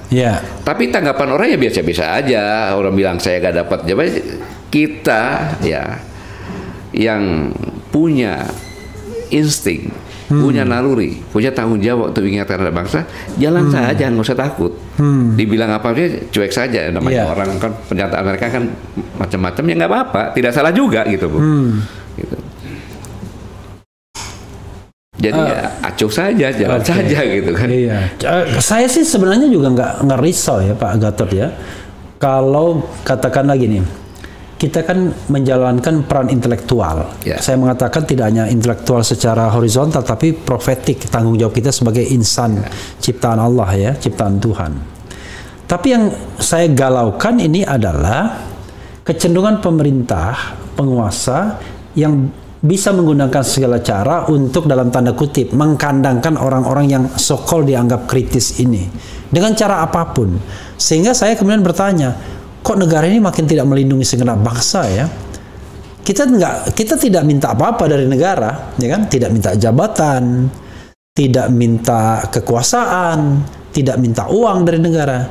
Tapi tanggapan orang ya biasa-biasa aja. Orang bilang saya gak dapat jabatan. Kita yang punya insting, punya naluri, punya tanggung jawab untuk mengingatkan terhadap bangsa, jalan saja, nggak usah takut. Dibilang apa aja cuek saja, namanya orang kan, pernyataan mereka kan macam-macam, ya nggak apa-apa, tidak salah juga gitu, Bu. Gitu. Jadi acuh saja, jalan saja gitu kan. Saya sih sebenarnya juga nggak risau ya Pak Gatot ya. Kalau katakan lagi nih, kita kan menjalankan peran intelektual. Saya mengatakan tidak hanya intelektual secara horizontal, tapi profetik, tanggung jawab kita sebagai insan ciptaan Allah ya, ciptaan Tuhan. Tapi yang saya galaukan ini adalah kecenderungan pemerintah, penguasa yang bisa menggunakan segala cara untuk dalam tanda kutip mengkandangkan orang-orang yang so-called dianggap kritis ini dengan cara apapun. Sehingga saya kemudian bertanya, kok negara ini makin tidak melindungi segenap bangsa ya? Kita tidak minta apa-apa dari negara, ya kan? Tidak minta jabatan, tidak minta kekuasaan, tidak minta uang dari negara.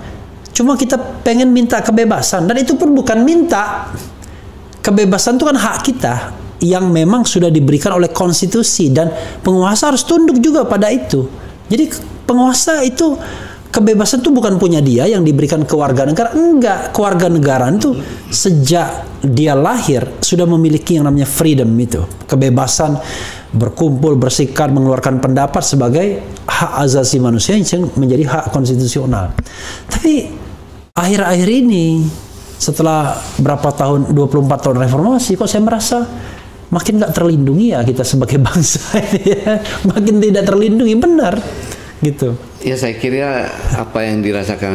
Cuma kita pengen minta kebebasan, dan itu pun bukan minta. Kebebasan itu kan hak kita yang memang sudah diberikan oleh konstitusi, dan penguasa harus tunduk juga pada itu. Jadi penguasa itu kebebasan itu bukan punya dia yang diberikan ke warga negara. Enggak, kewarganegaraan itu sejak dia lahir sudah memiliki yang namanya freedom itu. Kebebasan berkumpul, bersikap, mengeluarkan pendapat sebagai hak asasi manusia yang menjadi hak konstitusional. Tapi akhir-akhir ini setelah berapa tahun, 24 tahun reformasi, kok saya merasa makin nggak terlindungi ya kita sebagai bangsa ini ya. Makin tidak terlindungi, benar gitu. Ya saya kira apa yang dirasakan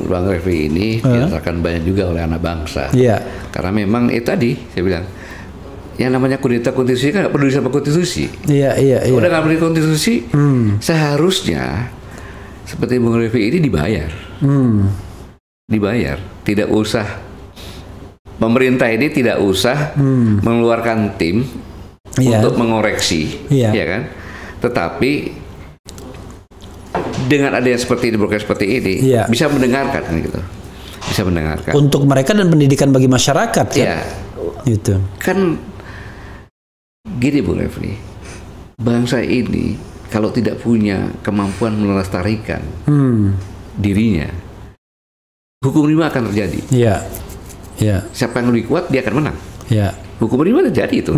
Bang Refli ini dirasakan banyak juga oleh anak bangsa. Iya. Karena memang itu tadi saya bilang, yang namanya kudeta konstitusi kan nggak peduli sama konstitusi. Iya. Udah nggak peduli konstitusi, seharusnya seperti Bang Refli ini dibayar. Dibayar, tidak usah, pemerintah ini tidak usah mengeluarkan tim untuk mengoreksi, ya kan? Tetapi dengan adanya seperti ini, program seperti ini, bisa mendengarkan gitu, bisa mendengarkan. Untuk mereka dan pendidikan bagi masyarakat, ya. Gitu. Kan gini Bung Refli, bangsa ini kalau tidak punya kemampuan melestarikan dirinya, hukum rimba akan terjadi. Iya. Siapa yang lebih kuat dia akan menang. Iya. Hukum rimba terjadi itu.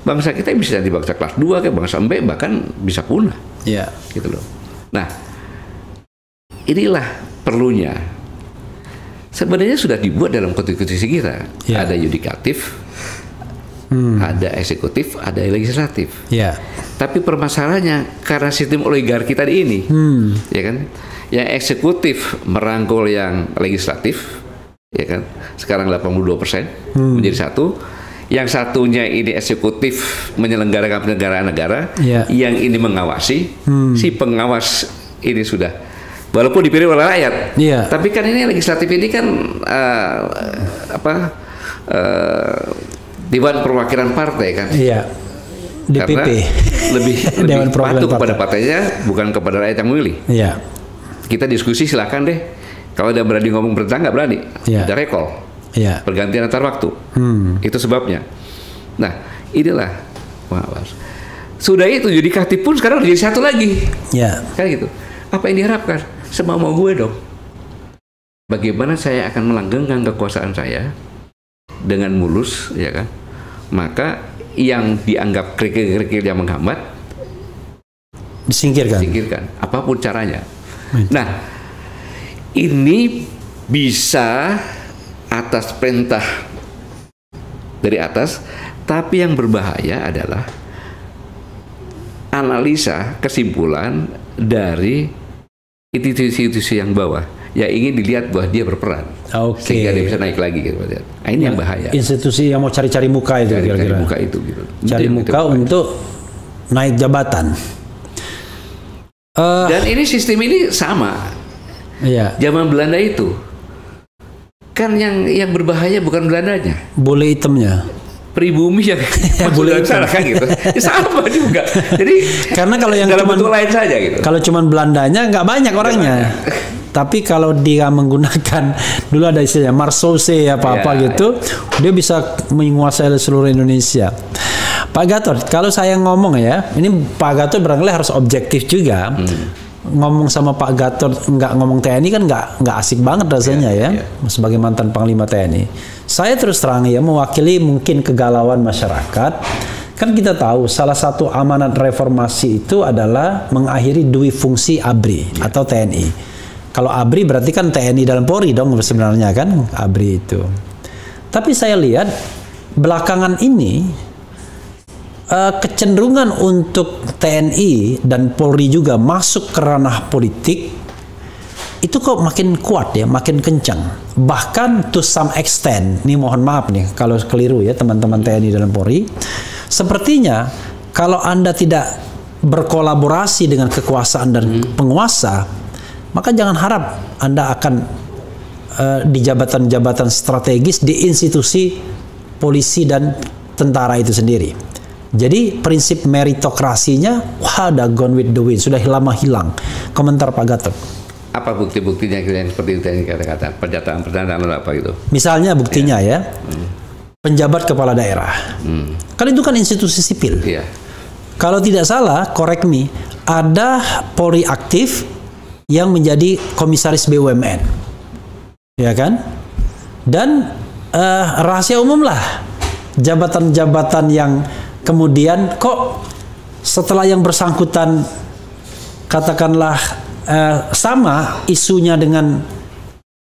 Bangsa kita bisa jadi bangsa kelas 2 kayak bangsa embe bahkan bisa punah. Iya. Gitu loh. Nah, inilah perlunya. Sebenarnya sudah dibuat dalam konstitusi kita. Ada yudikatif, ada eksekutif, ada legislatif. Tapi permasalahannya karena sistem oligarki tadi ini, ya kan? Yang eksekutif merangkul yang legislatif, ya kan? Sekarang 82% menjadi satu. Yang satunya ini eksekutif menyelenggarakan penyelenggaraan negara, yang ini mengawasi. Si pengawas ini sudah, walaupun dipilih oleh rakyat, tapi kan ini legislatif ini kan Dewan Perwakilan Partai kan. DPP. Karena lebih patuh kepada partainya, bukan kepada rakyat yang memilih. Kita diskusi silakan deh. Kalau udah berani ngomong bertentang nggak berani, ada recall. Pergantian antar waktu. Itu sebabnya. Nah, inilah pengawas. Sudah itu yudikatif pun sekarang jadi satu lagi. Kan gitu. Apa yang diharapkan? Semau-mau gue dong. Bagaimana saya akan melanggengkan kekuasaan saya dengan mulus, ya kan? Maka yang dianggap kerikil-kerikil yang menghambat disingkirkan. Apapun caranya. Nah, ini bisa atas perintah dari atas, tapi yang berbahaya adalah analisa kesimpulan dari institusi yang bawah yang ingin dilihat bahwa dia berperan, sehingga dia bisa naik lagi gitu. Nah, ini yang bahaya. Institusi yang mau cari-cari muka itu, cari muka itu gitu. Cari muka untuk naik jabatan. Dan ini sistem ini sama. Zaman Belanda itu kan yang berbahaya bukan Belandanya, bule hitamnya, pribumi yang bule hitam kan gitu. Sama juga. Jadi karena kalau yang dalam bentuk lain saja gitu. Kalau cuman Belandanya nggak banyak orangnya. Tapi kalau dia menggunakan, dulu ada istilahnya Marsose apa-apa gitu, dia bisa menguasai seluruh Indonesia. Pak Gatot, kalau saya ngomong ya, ini Pak Gatot barangkali harus objektif juga. Ngomong sama Pak Gatot nggak ngomong TNI kan nggak asik banget rasanya sebagai mantan Panglima TNI. Saya terus terang ya mewakili mungkin kegalauan masyarakat. Kan kita tahu salah satu amanat reformasi itu adalah mengakhiri dui fungsi ABRI atau TNI. Kalau ABRI berarti kan TNI dalam Polri dong sebenarnya kan ABRI itu. Tapi saya lihat belakangan ini kecenderungan untuk TNI dan Polri juga masuk ke ranah politik itu kok makin kuat ya, makin kencang. Bahkan to some extent, nih mohon maaf nih kalau keliru ya teman-teman TNI dan Polri, sepertinya kalau Anda tidak berkolaborasi dengan kekuasaan dan penguasa, maka jangan harap Anda akan di jabatan-jabatan strategis di institusi polisi dan tentara itu sendiri. Jadi prinsip meritokrasinya udah gone with the wind, sudah lama hilang. Komentar Pak Gatot. Apa bukti-buktinya yang seperti itu yang kata-kata pernyataan apa itu? Misalnya buktinya penjabat kepala daerah. Kan itu kan institusi sipil. Kalau tidak salah, correct me, ada Polri aktif yang menjadi komisaris BUMN, ya kan? Dan rahasia umum lah jabatan-jabatan yang kemudian kok setelah yang bersangkutan katakanlah sama isunya dengan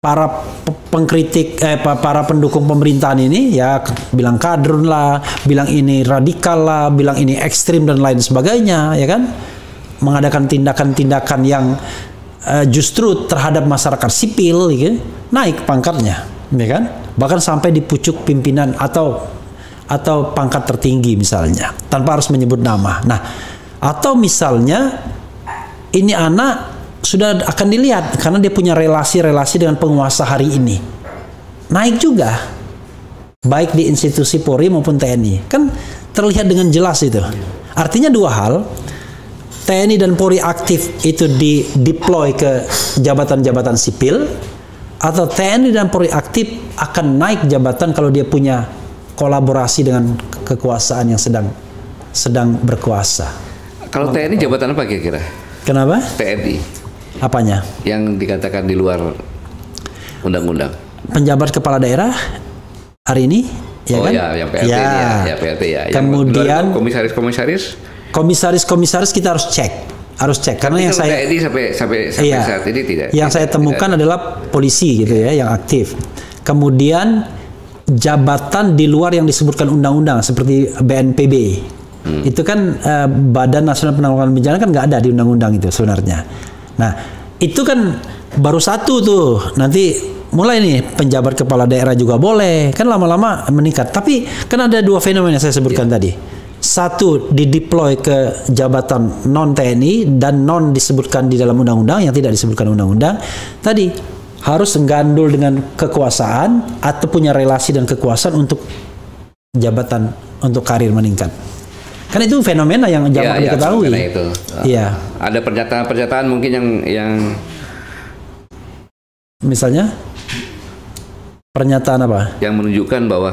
para pengkritik, para pendukung pemerintahan ini, ya bilang kadrun lah, bilang ini radikal lah, bilang ini ekstrim dan lain sebagainya, ya kan? Mengadakan tindakan-tindakan yang justru terhadap masyarakat sipil, gitu, naik pangkatnya, ya kan? Bahkan sampai di pucuk pimpinan atau pangkat tertinggi misalnya, tanpa harus menyebut nama. Nah, atau misalnya ini anak sudah akan dilihat karena dia punya relasi-relasi dengan penguasa hari ini, naik juga, baik di institusi Polri maupun TNI, kan terlihat dengan jelas itu. Artinya dua hal. TNI dan Polri aktif itu di deploy ke jabatan-jabatan sipil, atau TNI dan Polri aktif akan naik jabatan kalau dia punya kolaborasi dengan kekuasaan yang sedang berkuasa. Kalau TNI jabatan apa kira-kira? Kenapa? TNI. Apanya? Yang dikatakan di luar undang-undang. Penjabat kepala daerah hari ini, ya kan? Ya, yang PLT ya, PLT ya. Kemudian komisaris kita harus cek karena yang saya TNI sampai saat ini tidak. Yang saya temukan adalah polisi gitu ya yang aktif. Kemudian jabatan di luar yang disebutkan undang-undang seperti BNPB. Itu kan Badan Nasional Penanggulangan Bencana kan nggak ada di undang-undang itu sebenarnya. Nah, itu kan baru satu tuh. Nanti mulai nih penjabat kepala daerah juga boleh. Kan lama-lama meningkat. Tapi kan ada dua fenomena yang saya sebutkan tadi. Satu, dideploy ke jabatan non-TNI dan non disebutkan di dalam undang-undang, yang tidak disebutkan undang-undang. Tadi harus menggandul dengan kekuasaan atau punya relasi dan kekuasaan untuk jabatan, untuk karir meningkat. Kan itu fenomena yang jangan diketahui. Itu. Iya. Ada pernyataan-pernyataan mungkin yang misalnya pernyataan apa? Yang menunjukkan bahwa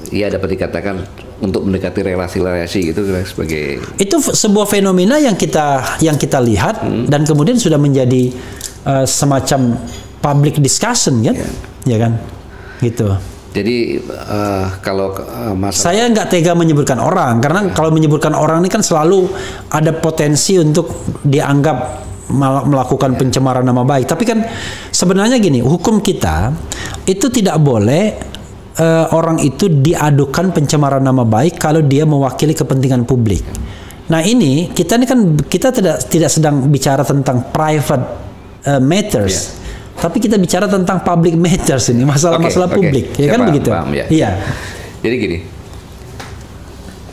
ya dapat dikatakan untuk mendekati relasi-relasi gitu sebagai itu sebuah fenomena yang kita lihat dan kemudian sudah menjadi semacam public discussion kan, ya kan, gitu. Jadi kalau saya nggak tega menyebutkan orang karena kalau menyebutkan orang ini kan selalu ada potensi untuk dianggap melakukan pencemaran nama baik. Tapi kan sebenarnya gini, hukum kita itu tidak boleh orang itu diadukan pencemaran nama baik kalau dia mewakili kepentingan publik. Nah ini kan kita tidak sedang bicara tentang private matters, tapi kita bicara tentang public matters ini, masalah-masalah publik, ya kan begitu? Paham, ya. Iya. Jadi gini,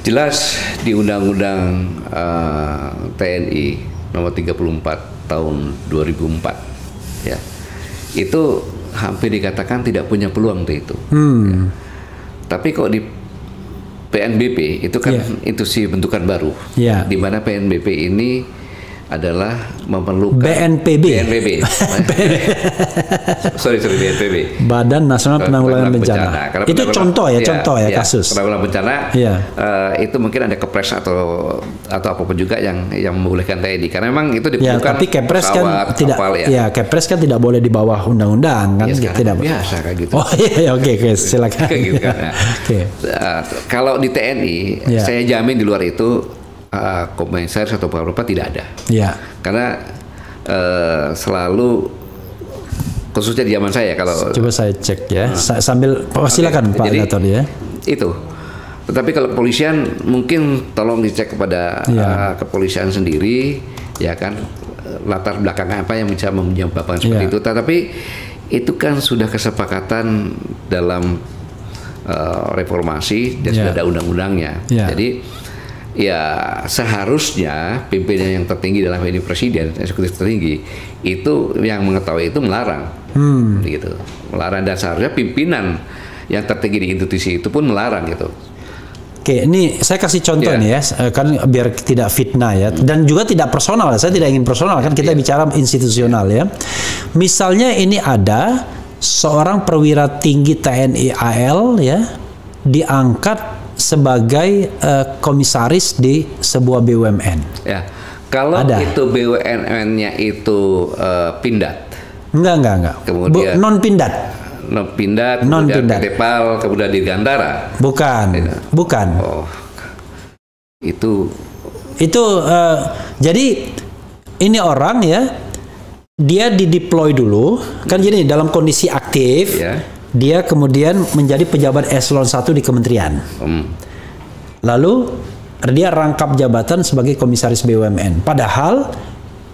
jelas di Undang-Undang TNI nomor 34 tahun 2004, ya, itu hampir dikatakan tidak punya peluang itu. Ya. Tapi kok di PNBP itu kan institusi bentukan baru, di mana PNBP ini adalah memerlukan BNPB. sorry BNPB. Badan Nasional Penanggulangan Bencana. Itu contoh ya kasus. Penanggulangan bencana itu mungkin ada kepres atau apapun juga yang membolehkan TNI karena memang itu diperlukan. Ya, tapi kepres kan tidak. Kepres kan tidak boleh di bawah undang-undang kan. Tidak biasa kayak gitu. Oh iya, oke, silakan. Gitu kan. Kalau di TNI, saya jamin di luar itu komisaris atau apa tidak ada. Ya. Karena selalu khususnya di zaman saya kalau coba saya cek ya sambil silakan Pak Gatot ya. Itu. Tetapi kalau kepolisian mungkin tolong dicek kepada kepolisian sendiri ya kan latar belakang apa yang bisa menyebabkan seperti itu. Tetapi itu kan sudah kesepakatan dalam reformasi dan sudah ada undang-undangnya. Jadi ya seharusnya pimpinan yang tertinggi dalam ini presiden, eksekutif tertinggi itu yang mengetahui itu melarang, gitu, melarang dan seharusnya pimpinan yang tertinggi di institusi itu pun melarang gitu. Oke, ini saya kasih contoh nih ya, kan biar tidak fitnah ya, dan juga tidak personal. Saya tidak ingin personal kan kita bicara institusional ya. Misalnya ini ada seorang perwira tinggi TNI AL ya diangkat sebagai komisaris di sebuah BUMN. Ya, Kalau Ada. itu BUMN-nya itu Pindad, Enggak. Kemudian- Non Pindad. Pindad, kemudian Non-Pindad. PT PAL, kemudian Dirgantara. Bukan. Tidak. Bukan. Oh, itu Jadi ini orang ya, dia dideploy dulu kan gini dalam kondisi aktif, ya. dia kemudian menjadi pejabat eselon 1 di kementerian. Lalu dia rangkap jabatan sebagai komisaris BUMN. Padahal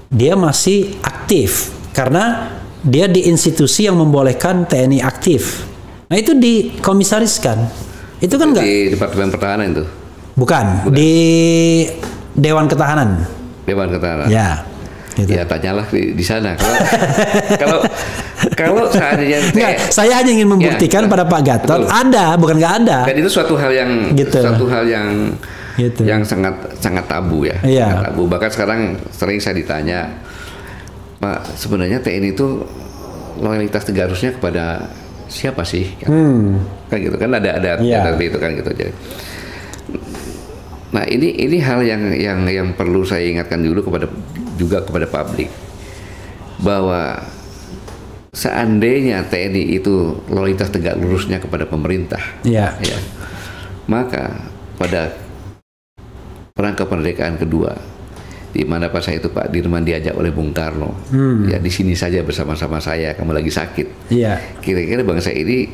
dia masih aktif karena dia di institusi yang membolehkan TNI aktif. Nah itu dikomisariskan. Itu kan enggak? Di Departemen Pertahanan itu, Bukan. Di Dewan Ketahanan. Dewan Ketahanan. Ya. Gitu. Ya tanyalah di sana. Kalau seandainya Enggak, saya hanya ingin membuktikan Ya, pada Pak Gatot betul. ada, bukan nggak ada. Dan itu suatu hal yang Gitu. Gitu. yang sangat tabu ya. Iya. Sangat tabu. Bahkan sekarang sering saya ditanya, Pak, sebenarnya TNI itu loyalitas tegarusnya kepada siapa sih? Kan gitu kan ada Iya. itu kan gitu. Jadi, nah ini hal yang perlu saya ingatkan dulu kepada publik, bahwa seandainya TNI itu loyalitas tegak lurusnya kepada pemerintah, Iya. ya, maka pada perang kemerdekaan kedua, di mana pas itu Pak Dirman diajak oleh Bung Karno, ya di sini saja bersama-sama saya, kamu lagi sakit. Iya. Kira-kira bangsa ini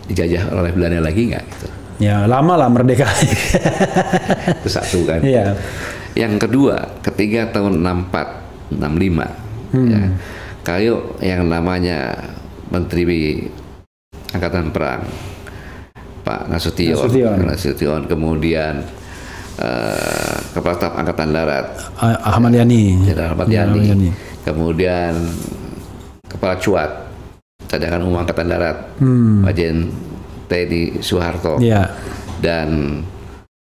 dijajah oleh Belanda lagi nggak? Gitu. Ya, lama lah merdeka. Itu satu kan. Iya. Yang kedua, ketiga tahun 64, 65, ya, kalau yang namanya Menteri Angkatan Perang Pak Nasution, kemudian Kepala Staf Angkatan Darat Ahmad Yani. Jenderal Ahmad Yani, kemudian Kepala Cuat Cadangan Umum Angkatan Darat Majen TNI Soeharto, Iya. dan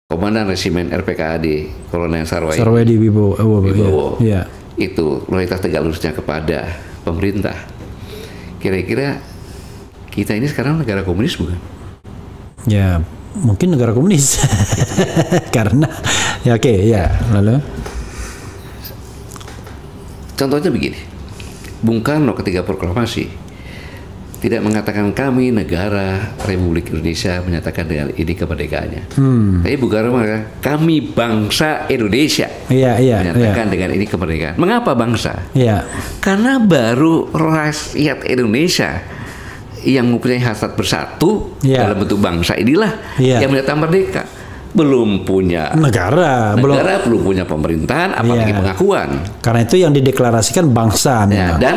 Komandan Resimen RPKAD Kolonel Sarwedi Wibowo. Iya. Itu loyalitas tegak lurusnya kepada pemerintah. Kira-kira kita ini sekarang negara komunis bukan? Ya, mungkin negara komunis. Karena ya oke, ya. Lalu Contohnya begini, Bung Karno ketika proklamasi tidak mengatakan kami negara Republik Indonesia menyatakan dengan ini kemerdekaannya. Tapi Bung Karno mengatakan kami bangsa Indonesia iya. menyatakan dengan ini kemerdekaan. Mengapa bangsa? Iya. Karena baru rakyat Indonesia yang mempunyai hasrat bersatu Iya. dalam bentuk bangsa inilah Iya. yang menyatakan merdeka. Belum punya Negara, belum punya pemerintahan, apalagi Iya. pengakuan. Karena itu yang dideklarasikan bangsa Ya, memang. dan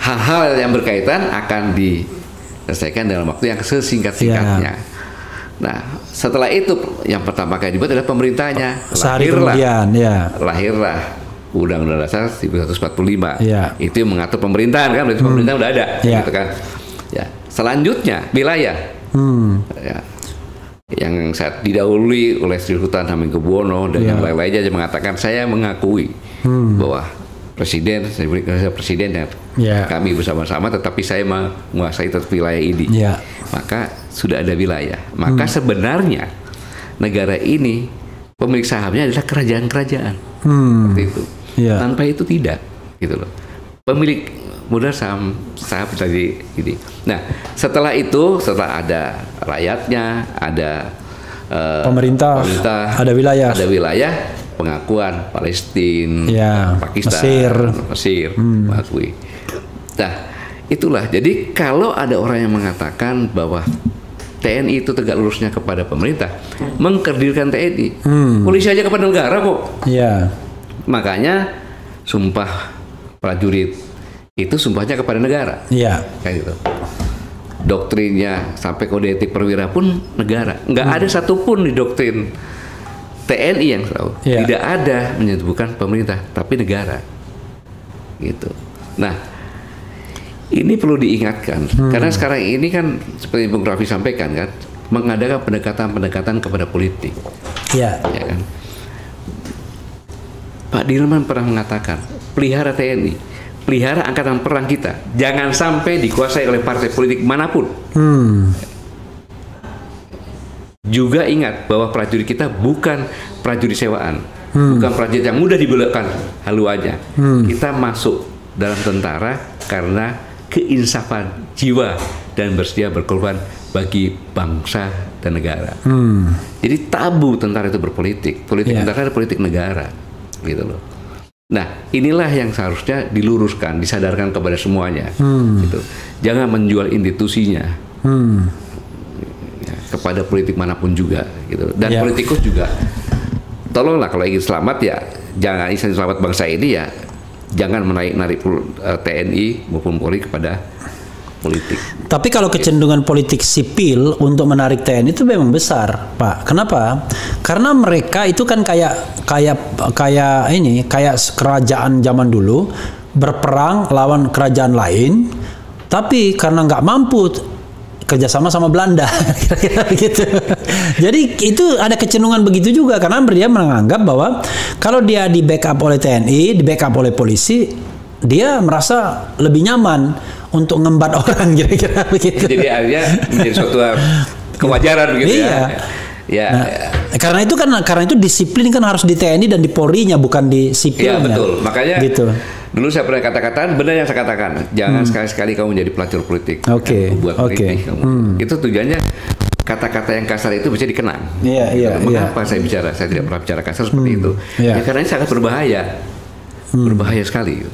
hal-hal yang berkaitan akan diselesaikan dalam waktu yang sesingkat-singkatnya. Nah, setelah itu yang pertama kali dibuat adalah pemerintahnya. Sehari kemudian, ya. Lahirlah Undang-Undang Dasar 1945. Ya. Itu yang mengatur pemerintahan kan, berarti pemerintahan udah ada, Ya. gitu kan. Ya. Selanjutnya wilayah. Ya. Yang saat didahului oleh Sri Sultan Hamengkubuwono dan yang lain-lainnya yang mengatakan saya mengakui bahwa presiden dan kami bersama-sama, tetapi saya menguasai wilayah ini. Ya. Maka sudah ada wilayah. Maka sebenarnya negara ini pemilik sahamnya adalah kerajaan-kerajaan. Seperti itu. Ya. Tanpa itu tidak, gitu loh. Pemilik modal saham tadi ini. Nah, setelah itu, setelah ada rakyatnya, ada Pemerintah, ada wilayah, pengakuan Palestina, Ya, Pakistan, Mesir mengakui. Nah, itulah. Jadi kalau ada orang yang mengatakan bahwa TNI itu tegak lurusnya kepada pemerintah, mengkerdilkan TNI, polisi aja kepada negara kok. Iya. Makanya sumpah prajurit itu sumpahnya kepada negara. Iya. Kayak gitu. Doktrinnya sampai kode etik perwira pun negara. Nggak ada satupun di doktrin TNI yang tahu. Iya. Tidak ada menyebutkan pemerintah, tapi negara. Gitu. Nah, ini perlu diingatkan karena sekarang ini kan seperti Bung Raffi sampaikan kan, mengadakan pendekatan-pendekatan kepada politik. Iya. Ya kan? Pak Dirman pernah mengatakan, pelihara TNI, pelihara angkatan perang kita, jangan sampai dikuasai oleh partai politik manapun. Juga ingat bahwa prajurit kita bukan prajurit sewaan, bukan prajurit yang mudah dibelokkan haluannya. Kita masuk dalam tentara karena keinsafan jiwa dan bersedia berkorban bagi bangsa dan negara. Jadi tabu tentara itu berpolitik, politik tentara adalah politik negara, gitu loh. Nah, inilah yang seharusnya diluruskan, disadarkan kepada semuanya, gitu. Jangan menjual institusinya ya, kepada politik manapun juga, gitu. Dan politikus juga, tolonglah kalau ingin selamat ya, jangan ingin selamat bangsa ini ya, jangan menarik TNI maupun Polri kepada politik. Tapi kalau kecenderungan politik sipil untuk menarik TNI itu memang besar, Pak. Kenapa? Karena mereka itu kan kayak kerajaan zaman dulu berperang lawan kerajaan lain, tapi karena nggak mampu kerjasama sama Belanda, kira-kira begitu. Jadi itu ada kecenderungan begitu juga karena dia menganggap bahwa kalau dia di backup oleh TNI, di backup oleh polisi, dia merasa lebih nyaman untuk ngembat orang, kira-kira begitu. Jadi akhirnya menjadi suatu kewajaran begitu ya. Ya. Nah, karena itu disiplin kan harus di TNI dan di Polri-nya, bukan di sipilnya. Ya betul. Makanya gitu. Dulu saya pernah katakan, benar yang saya katakan, jangan sekali-sekali kamu menjadi pelacur politik, buat politik. Itu tujuannya kata-kata yang kasar itu bisa dikenang. Mengapa saya bicara? Saya tidak pernah bicara kasar seperti itu. Ya karena ini sangat berbahaya, berbahaya sekali.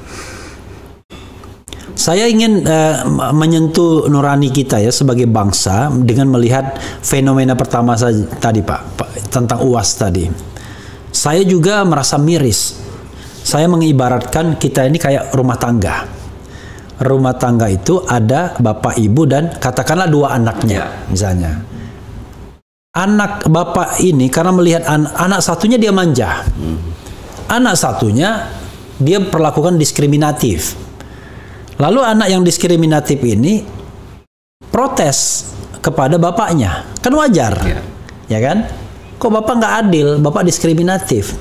Saya ingin menyentuh nurani kita ya sebagai bangsa dengan melihat fenomena pertama saja tadi Pak, tentang UAS tadi. Saya juga merasa miris. Saya mengibaratkan kita ini kayak rumah tangga. Rumah tangga itu ada bapak ibu dan katakanlah 2 anaknya misalnya. Anak bapak ini karena melihat anak satunya dia manja. Anak satunya dia perlakukan diskriminatif. Lalu anak yang diskriminatif ini protes kepada bapaknya, kan wajar, ya kan? Kok bapak nggak adil, bapak diskriminatif.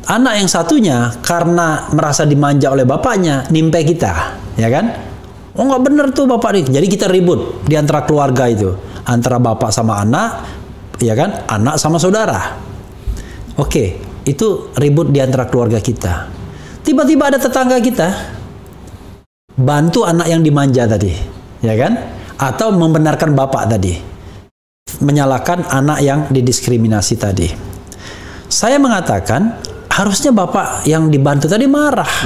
Anak yang satunya karena merasa dimanja oleh bapaknya, nimpe kita, ya kan? Oh nggak bener tuh bapak nih, jadi kita ribut di antara keluarga itu, antara bapak sama anak, ya kan? Anak sama saudara. Oke, itu ribut di antara keluarga kita. Tiba-tiba ada tetangga kita bantu anak yang dimanja tadi, ya kan? Atau membenarkan bapak tadi, menyalahkan anak yang didiskriminasi tadi. Saya mengatakan harusnya bapak yang dibantu tadi marah.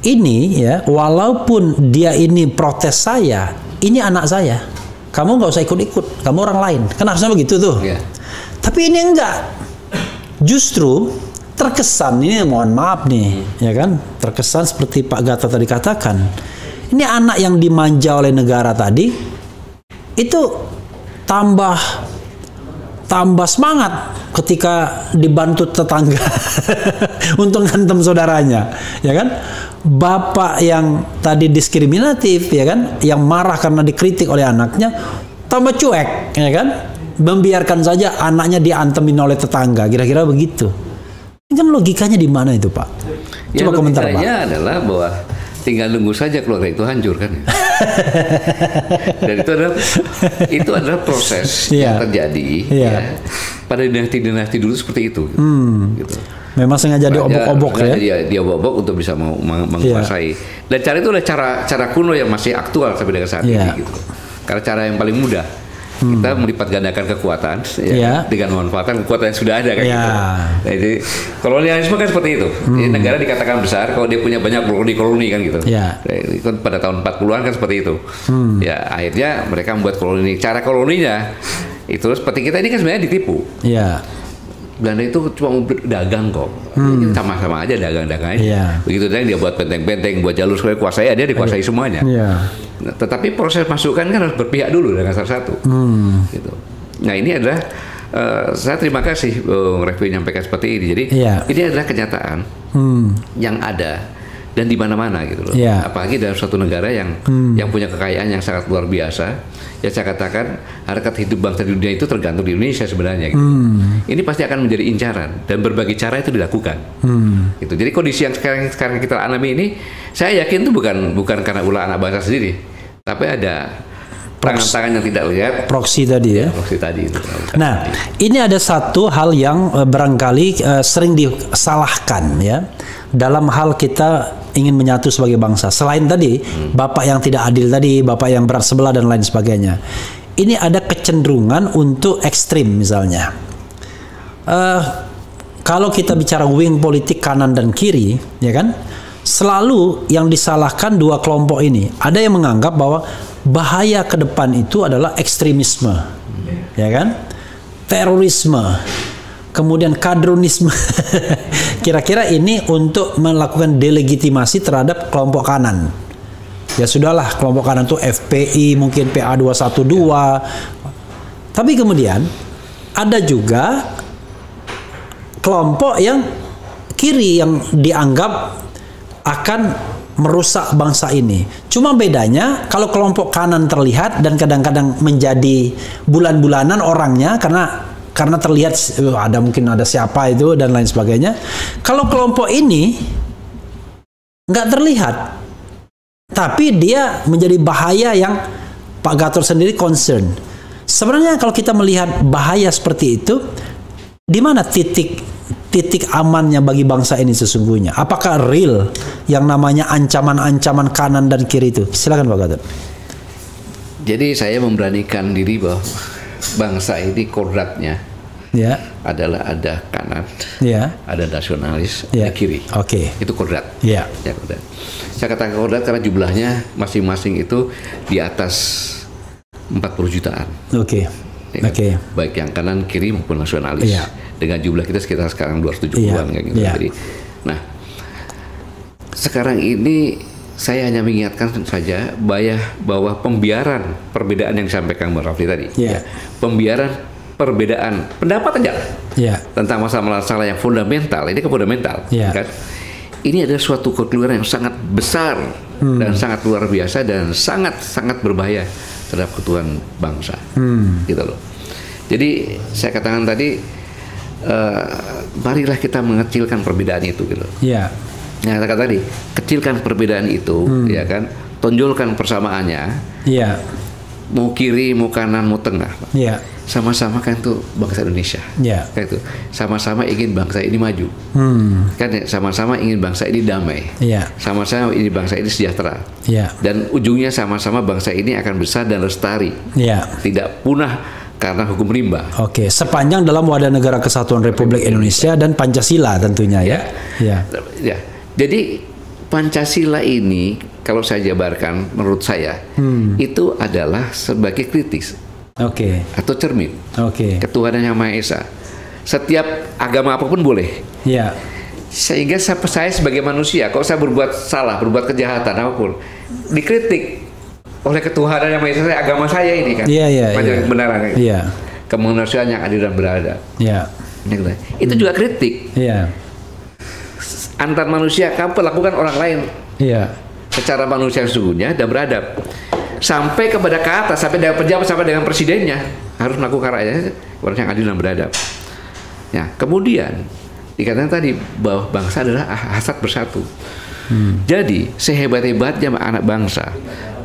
Ini ya, walaupun dia ini protes saya, ini anak saya. Kamu nggak usah ikut-ikut, kamu orang lain. Kan harusnya begitu tuh. Tapi ini enggak. Justru terkesan, ini mohon maaf nih, ya kan, terkesan seperti Pak Gatot tadi katakan, ini anak yang dimanja oleh negara tadi itu tambah semangat ketika dibantu tetangga untuk ngantem saudaranya, ya kan. Bapak yang tadi diskriminatif, ya kan, yang marah karena dikritik oleh anaknya, tambah cuek, ya kan, membiarkan saja anaknya diantemin oleh tetangga, kira-kira begitu. Ini kan logikanya di mana itu Pak? Coba komentar Pak. Logikanya adalah bahwa tinggal nunggu saja keluarga itu hancur kan ya. Dan itu adalah proses yang terjadi ya, pada dinasti-dinasti dulu seperti itu. Gitu. Memang sengaja diobok-obok ya. Dia obok untuk bisa menguasai. Dan cara itu adalah cara kuno yang masih aktual sampai dengan saat ini gitu. Karena cara yang paling mudah. Kita melipat gandakan kekuatan dengan memanfaatkan kekuatan yang sudah ada kan gitu. Nah, jadi kolonialisme kan seperti itu. Jadi negara dikatakan besar kalau dia punya banyak koloni kan gitu. Nah, pada tahun 40-an kan seperti itu. Ya akhirnya mereka membuat koloni. Cara koloninya itu seperti kita ini kan sebenarnya ditipu. Belanda itu cuma dagang kok. Sama-sama aja dagang-dagang aja. Begitu dia buat benteng-benteng, buat jalur supaya kuasai, dia dikuasai semuanya. Nah, tetapi proses masukan kan harus berpihak dulu dengan salah satu. Gitu. Nah ini adalah saya terima kasih Refli menyampaikan seperti ini. Jadi ini adalah kenyataan yang ada dan di mana-mana gitu loh. Apalagi dalam suatu negara yang punya kekayaan yang sangat luar biasa. Ya saya katakan harkat hidup bangsa di dunia itu tergantung di Indonesia sebenarnya. Gitu. Ini pasti akan menjadi incaran dan berbagai cara itu dilakukan. Gitu. Jadi kondisi yang sekarang kita alami ini, saya yakin itu bukan karena ulah anak bangsa sendiri, tapi ada tangan-tangan yang tidak lihat. Proksi tadi ya. Proksi tadi itu. Nah, ini ada satu hal yang barangkali sering disalahkan ya dalam hal kita ingin menyatu sebagai bangsa. Selain tadi bapak yang tidak adil tadi, bapak yang berat sebelah dan lain sebagainya. Ini ada kecenderungan untuk ekstrim misalnya. Kalau kita bicara wing politik kanan dan kiri, ya kan? Selalu yang disalahkan dua kelompok ini. Ada yang menganggap bahwa bahaya ke depan itu adalah ekstremisme, ya kan? Terorisme, kemudian kadronisme. Kira-kira ini untuk melakukan delegitimasi terhadap kelompok kanan. Ya sudahlah, kelompok kanan itu FPI, mungkin PA212. Tapi kemudian ada juga kelompok yang kiri yang dianggap akan merusak bangsa ini. Cuma bedanya kalau kelompok kanan terlihat dan kadang-kadang menjadi bulan-bulanan orangnya karena terlihat mungkin ada siapa itu dan lain sebagainya. Kalau kelompok ini nggak terlihat, tapi dia menjadi bahaya yang Pak Gatot sendiri concern. Sebenarnya kalau kita melihat bahaya seperti itu, di mana titik amannya bagi bangsa ini sesungguhnya? Apakah real yang namanya ancaman-ancaman kanan dan kiri itu? Silakan Pak Gatot. Jadi saya memberanikan diri bahwa bangsa ini kodratnya adalah ada kanan, ada nasionalis, ada kiri. Itu kodrat. Ya, kodrat. Saya katakan kodrat karena jumlahnya masing-masing itu di atas 40 jutaan. Baik yang kanan, kiri maupun nasionalis. Dengan jumlah kita sekitar sekarang 270-an kayak gitu. Jadi, nah, sekarang ini saya hanya mengingatkan saja bahwa pembiaran perbedaan yang disampaikan Mbak Rafli tadi, pembiaran perbedaan pendapat aja tentang masalah-masalah yang fundamental, ini ke fundamental, kan? Ini adalah suatu kekeliruan yang sangat besar dan sangat luar biasa dan sangat berbahaya terhadap keutuhan bangsa, gitu loh. Jadi saya katakan tadi, marilah kita mengecilkan perbedaan itu, gitu. Nah, kata tadi, kecilkan perbedaan itu, ya kan, tonjolkan persamaannya. Mau kiri, mau kanan, mau tengah. Sama-sama kan itu bangsa Indonesia. Kan itu. Sama-sama ingin bangsa ini maju. Kan ya, sama-sama ingin bangsa ini damai. Sama-sama ingin bangsa ini sejahtera. Dan ujungnya sama-sama bangsa ini akan besar dan lestari. Tidak punah karena hukum rimba. Sepanjang dalam wadah negara kesatuan Republik Indonesia dan Pancasila tentunya ya. Jadi Pancasila ini kalau saya jabarkan menurut saya itu adalah sebagai kritis. Atau cermin. Ketuhanan Yang Maha Esa. Setiap agama apapun boleh. Sehingga saya sebagai manusia, kalau saya berbuat salah, berbuat kejahatan apapun, dikritik oleh ketuhanan Yang Maha Esa, agama saya ini kan, kebenaran, kemanusiaan yang adil dan beradab. Itu juga kritik. Antar manusia kamu perlakukan orang lain secara manusia yang sesungguhnya dan beradab. Sampai kepada ke atas, sampai dengan pejabat, sampai dengan presidennya harus melakukan rakyatnya orang yang adil dan beradab. Kemudian dikatakan tadi bahwa bangsa adalah hasrat bersatu. Jadi sehebat-hebatnya anak bangsa,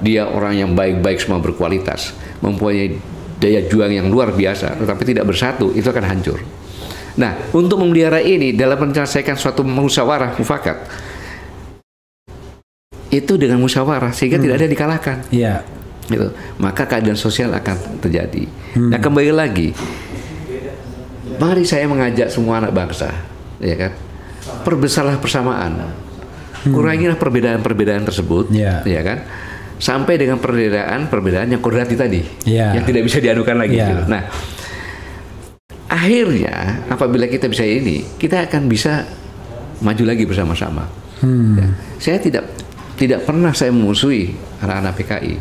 dia orang yang baik-baik semua berkualitas, mempunyai daya juang yang luar biasa, tetapi tidak bersatu, itu akan hancur. Nah, untuk memelihara ini dalam menyelesaikan suatu musyawarah mufakat, itu dengan musyawarah sehingga tidak ada yang dikalahkan. Gitu. Maka keadilan sosial akan terjadi. Nah, kembali lagi, mari saya mengajak semua anak bangsa, ya kan, perbesarlah persamaan, kurangilah perbedaan-perbedaan tersebut, ya kan, sampai dengan perbedaan yang kodrati tadi, yang tidak bisa diadukan lagi. Gitu. Nah, akhirnya apabila kita bisa ini, kita akan bisa maju lagi bersama-sama. Saya tidak pernah saya memusuhi anak-anak PKI.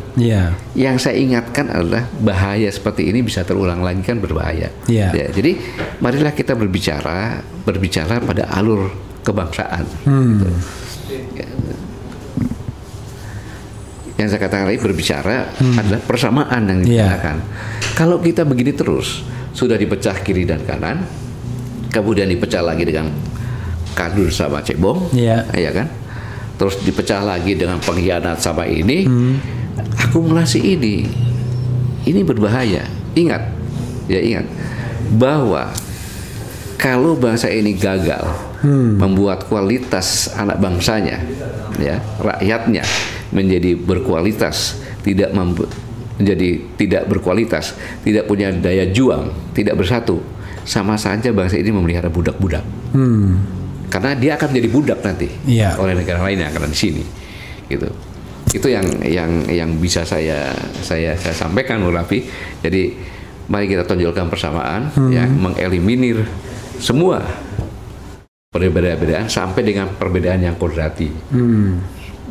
Yang saya ingatkan adalah bahaya seperti ini bisa terulang lagi, kan berbahaya. Jadi marilah kita berbicara pada alur kebangsaan. Gitu. Yang saya katakan lagi, berbicara adalah persamaan yang dikatakan. Kalau kita begini terus, sudah dipecah kiri dan kanan, kemudian dipecah lagi dengan kadur sama cebong, ya kan? Terus dipecah lagi dengan pengkhianat sama ini, akumulasi ini ini berbahaya. Ingat bahwa kalau bangsa ini gagal membuat kualitas anak bangsanya, ya, rakyatnya menjadi berkualitas, menjadi tidak berkualitas, tidak punya daya juang, tidak bersatu, sama saja bangsa ini memelihara budak-budak. Karena dia akan menjadi budak nanti oleh negara lain yang akan di sini, gitu. Itu yang bisa saya sampaikan, Bung Raffi. Jadi mari kita tonjolkan persamaan, ya, mengeliminir semua perbedaan-perbedaan sampai dengan perbedaan yang kodrati.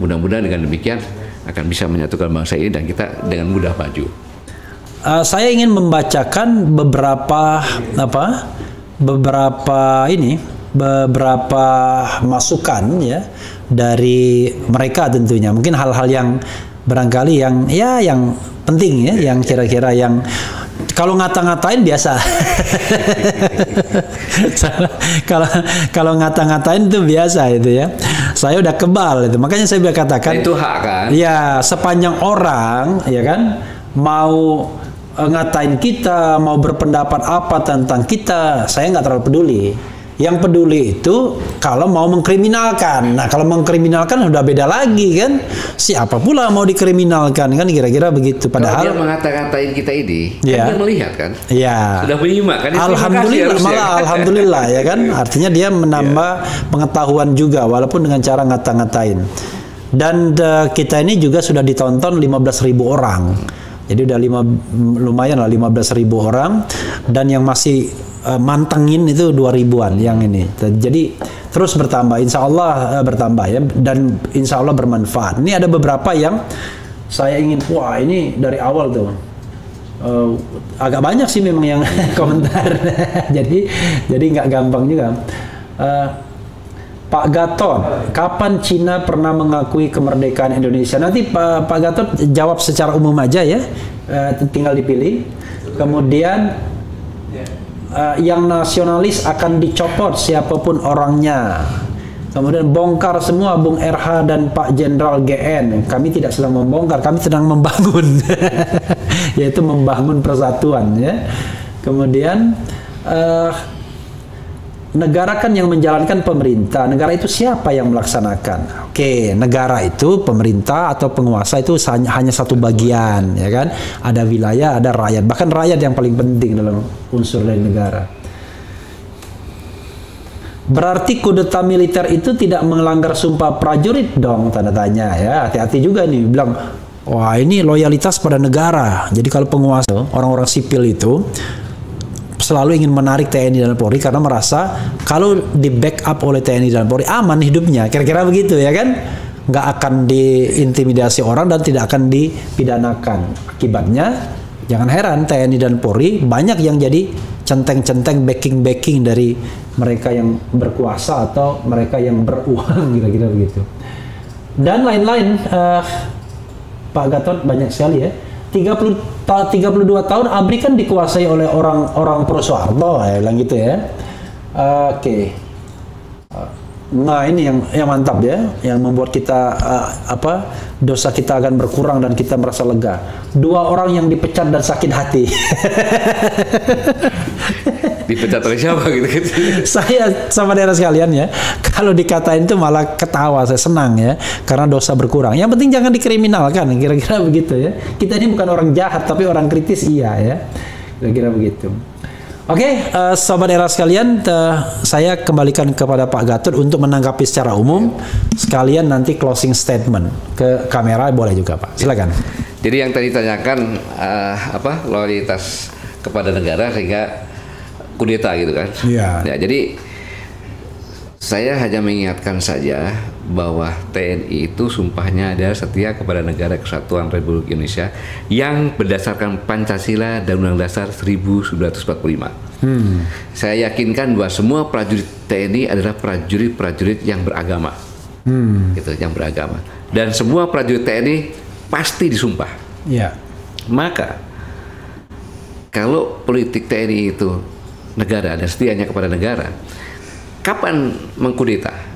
Mudah-mudahan dengan demikian akan bisa menyatukan bangsa ini dan kita dengan mudah maju. Saya ingin membacakan beberapa masukan, ya, dari mereka tentunya. Mungkin hal-hal yang barangkali yang penting, ya, yang kira-kira yang kalau ngata-ngatain biasa. Kalau ngata-ngatain itu biasa itu, ya. Saya udah kebal itu. Makanya saya bilang katakan itu hak kan. Ya, sepanjang orang, ya kan, mau ngatain kita, mau berpendapat apa tentang kita, saya nggak terlalu peduli. Yang peduli itu kalau mau mengkriminalkan. Nah, kalau mengkriminalkan udah beda lagi kan. Siapa pula mau dikriminalkan kan, kira-kira begitu. Padahal kalau dia mengata-ngatain kita ini, ya, kan dia melihat kan. Ya. Sudah menyimak kan. Alhamdulillah, malah alhamdulillah, ya kan. Artinya dia menambah pengetahuan juga walaupun dengan cara ngata-ngatain. Dan kita ini juga sudah ditonton 15.000 orang. Jadi udah lumayan lah 15.000 orang, dan yang masih mantengin itu 2.000-an yang ini. Jadi terus bertambah, insya Allah bertambah, ya, dan insya Allah bermanfaat. Ini ada beberapa yang saya ingin, wah ini dari awal tuh agak banyak sih memang yang komentar. jadi nggak gampang juga. Pak Gatot, kapan Cina pernah mengakui kemerdekaan Indonesia? Nanti Pak Gatot jawab secara umum aja, ya, tinggal dipilih. Kemudian yang nasionalis akan dicopot siapapun orangnya. Kemudian bongkar semua Bung RH dan Pak Jenderal GN. Kami tidak sedang membongkar, kami sedang membangun, yaitu membangun persatuan, ya. Kemudian negara kan yang menjalankan pemerintah. Negara itu siapa yang melaksanakan? Oke, negara itu pemerintah atau penguasa itu hanya satu bagian, ya kan? Ada wilayah, ada rakyat. Bahkan rakyat yang paling penting dalam unsur dari negara. Berarti kudeta militer itu tidak melanggar sumpah prajurit dong, tanda tanya, ya. Hati-hati juga nih, bilang, wah ini loyalitas pada negara. Jadi kalau penguasa, orang-orang sipil itu selalu ingin menarik TNI dan Polri karena merasa kalau di backup oleh TNI dan Polri aman hidupnya, kira-kira begitu, ya kan? Nggak akan diintimidasi orang dan tidak akan dipidanakan. Akibatnya jangan heran TNI dan Polri banyak yang jadi centeng-centeng, backing dari mereka yang berkuasa atau mereka yang beruang, kira-kira begitu. Dan lain-lain. Pak Gatot banyak sekali, ya. 32 tahun ABRI kan dikuasai oleh orang pro Soeharto, ya, bilang gitu, ya. Oke. Nah, ini yang mantap, ya, yang membuat kita dosa kita akan berkurang dan kita merasa lega. 2 orang yang dipecat dan sakit hati. Dipecat oleh siapa gitu? Saya sama daerah sekalian, ya, kalau dikatain itu malah ketawa, saya senang, ya, karena dosa berkurang. Yang penting jangan dikriminalkan, kira-kira begitu, ya. Kita ini bukan orang jahat tapi orang kritis, iya, ya, kira-kira begitu. Oke, sobat daerah sekalian, saya kembalikan kepada Pak Gatot untuk menanggapi secara umum, sekalian nanti closing statement ke kamera boleh juga, Pak. Silakan. Jadi yang tadi tanyakan loyalitas kepada negara sehingga kudeta gitu kan. Iya. Ya, jadi saya hanya mengingatkan saja bahwa TNI itu sumpahnya adalah setia kepada negara kesatuan Republik Indonesia yang berdasarkan Pancasila dan Undang-Undang Dasar 1945. Saya yakinkan bahwa semua prajurit TNI adalah prajurit-prajurit yang beragama, gitu, yang beragama. Dan semua prajurit TNI pasti disumpah. Iya. Maka kalau politik TNI itu negara dan setianya kepada negara, kapan mengkudeta?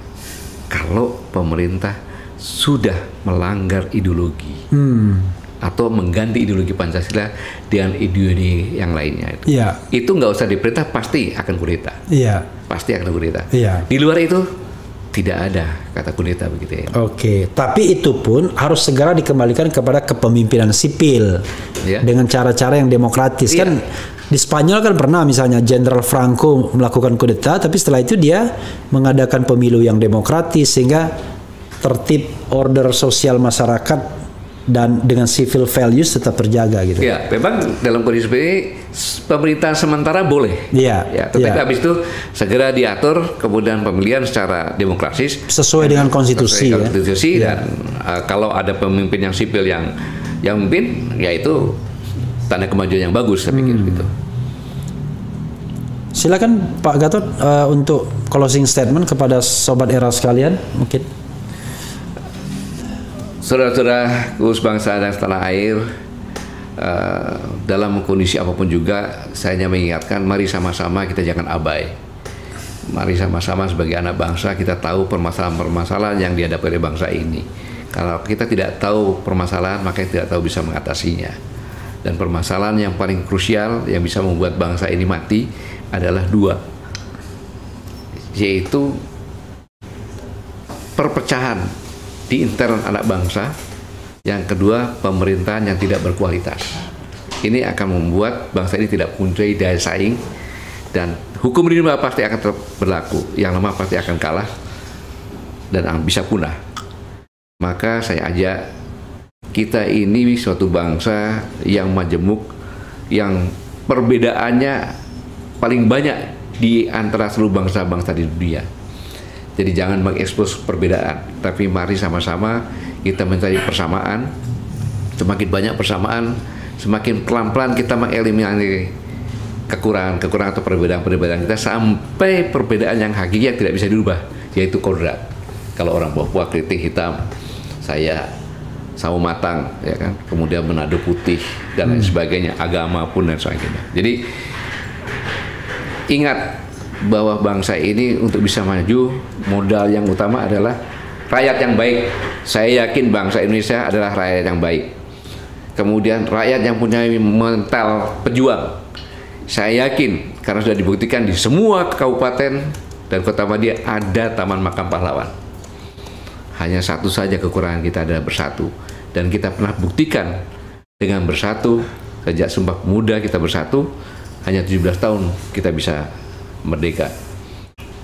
Kalau pemerintah sudah melanggar ideologi atau mengganti ideologi Pancasila dengan ideologi yang lainnya itu. Iya. Itu nggak usah diperintah, pasti akan kudeta. Iya. Pasti akan kudeta. Iya. Di luar itu tidak ada kata kudeta begitu ya. Oke, tapi itu pun harus segera dikembalikan kepada kepemimpinan sipil Ya. dengan cara-cara yang demokratis. Iya. Kan di Spanyol kan pernah misalnya Jenderal Franco melakukan kudeta, tapi setelah itu dia mengadakan pemilu yang demokratis sehingga tertib order sosial masyarakat dan dengan civil values tetap terjaga gitu. Ya, memang dalam kondisi seperti ini pemerintahan sementara boleh. Iya. Ya, tetapi Iya. habis itu segera diatur kemudian pemilihan secara demokratis Sesuai dengan konstitusi, sesuai ya. konstitusi Iya. dan kalau ada pemimpin yang sipil yang memimpin, ya itu tanda kemajuan yang bagus saya pikir gitu. Silakan Pak Gatot untuk closing statement kepada sobat era sekalian mungkin. Saudara-saudaraku sebangsa dan setanah air, dalam kondisi apapun juga, saya hanya mengingatkan, mari sama-sama kita jangan abai. Mari sama-sama sebagai anak bangsa kita tahu permasalahan-permasalahan yang dihadapi oleh bangsa ini. Kalau kita tidak tahu permasalahan, maka kita tidak tahu bisa mengatasinya. Dan permasalahan yang paling krusial yang bisa membuat bangsa ini mati adalah dua, yaitu perpecahan di intern anak bangsa, yang kedua pemerintahan yang tidak berkualitas. Ini akan membuat bangsa ini tidak punya daya saing, dan hukum rimba pasti akan tetap berlaku, yang lemah pasti akan kalah dan bisa punah. Maka saya ajak, kita ini suatu bangsa yang majemuk, yang perbedaannya paling banyak di antara seluruh bangsa-bangsa di dunia. Jadi jangan mengekspos perbedaan, tapi mari sama-sama kita mencari persamaan. Semakin banyak persamaan, semakin pelan-pelan kita mengeliminasi kekurangan-kekurangan atau perbedaan-perbedaan kita sampai perbedaan yang hakiki yang tidak bisa dirubah, yaitu kodrat. Kalau orang Papua keriting hitam, saya sawo matang, ya kan, kemudian Manado putih dan lain sebagainya, agama pun dan sebagainya. Jadi ingat bahwa bangsa ini untuk bisa maju, modal yang utama adalah rakyat yang baik. Saya yakin bangsa Indonesia adalah rakyat yang baik. Kemudian rakyat yang punya mental pejuang. Saya yakin karena sudah dibuktikan di semua kabupaten dan kota Madia ada Taman Makam Pahlawan. Hanya satu saja kekurangan kita adalah bersatu. Dan kita pernah buktikan dengan bersatu, sejak Sumpah Pemuda kita bersatu, hanya 17 tahun kita bisa merdeka.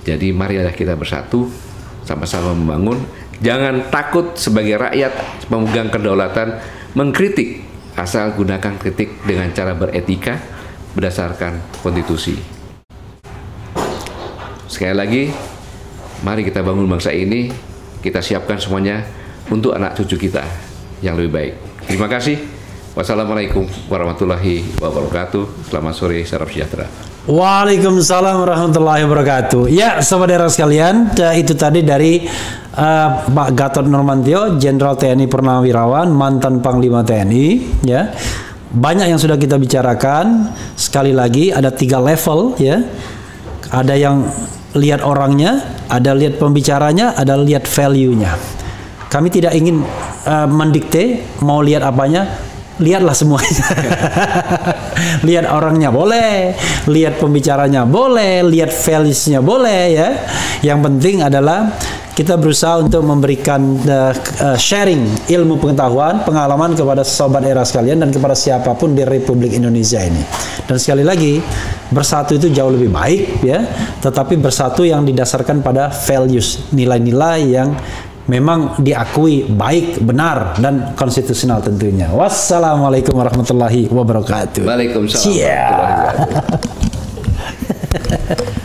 Jadi marilah kita bersatu, sama-sama membangun. Jangan takut sebagai rakyat pemegang kedaulatan mengkritik, asal gunakan kritik dengan cara beretika berdasarkan konstitusi. Sekali lagi, mari kita bangun bangsa ini, kita siapkan semuanya untuk anak cucu kita yang lebih baik. Terima kasih. Wassalamualaikum warahmatullahi wabarakatuh. Selamat sore, salam sejahtera. Waalaikumsalam warahmatullahi wabarakatuh. Ya, sobat era sekalian, itu tadi dari Pak Gatot Nurmantio, Jenderal TNI Purnawirawan, mantan Panglima TNI. Ya, banyak yang sudah kita bicarakan. Sekali lagi, ada 3 level. Ya, ada yang lihat orangnya, ada lihat pembicaranya, ada lihat value-nya. Kami tidak ingin mendikte mau lihat apanya. Lihatlah semuanya. Lihat orangnya boleh, lihat pembicaranya boleh, lihat values-nya boleh ya. Yang penting adalah kita berusaha untuk memberikan sharing ilmu pengetahuan, pengalaman kepada sobat era sekalian dan kepada siapapun di Republik Indonesia ini. Dan sekali lagi, bersatu itu jauh lebih baik ya, tetapi bersatu yang didasarkan pada values, nilai-nilai yang memang diakui baik, benar, dan konstitusional tentunya. Wassalamualaikum warahmatullahi wabarakatuh. Waalaikumsalam warahmatullahi wabarakatuh.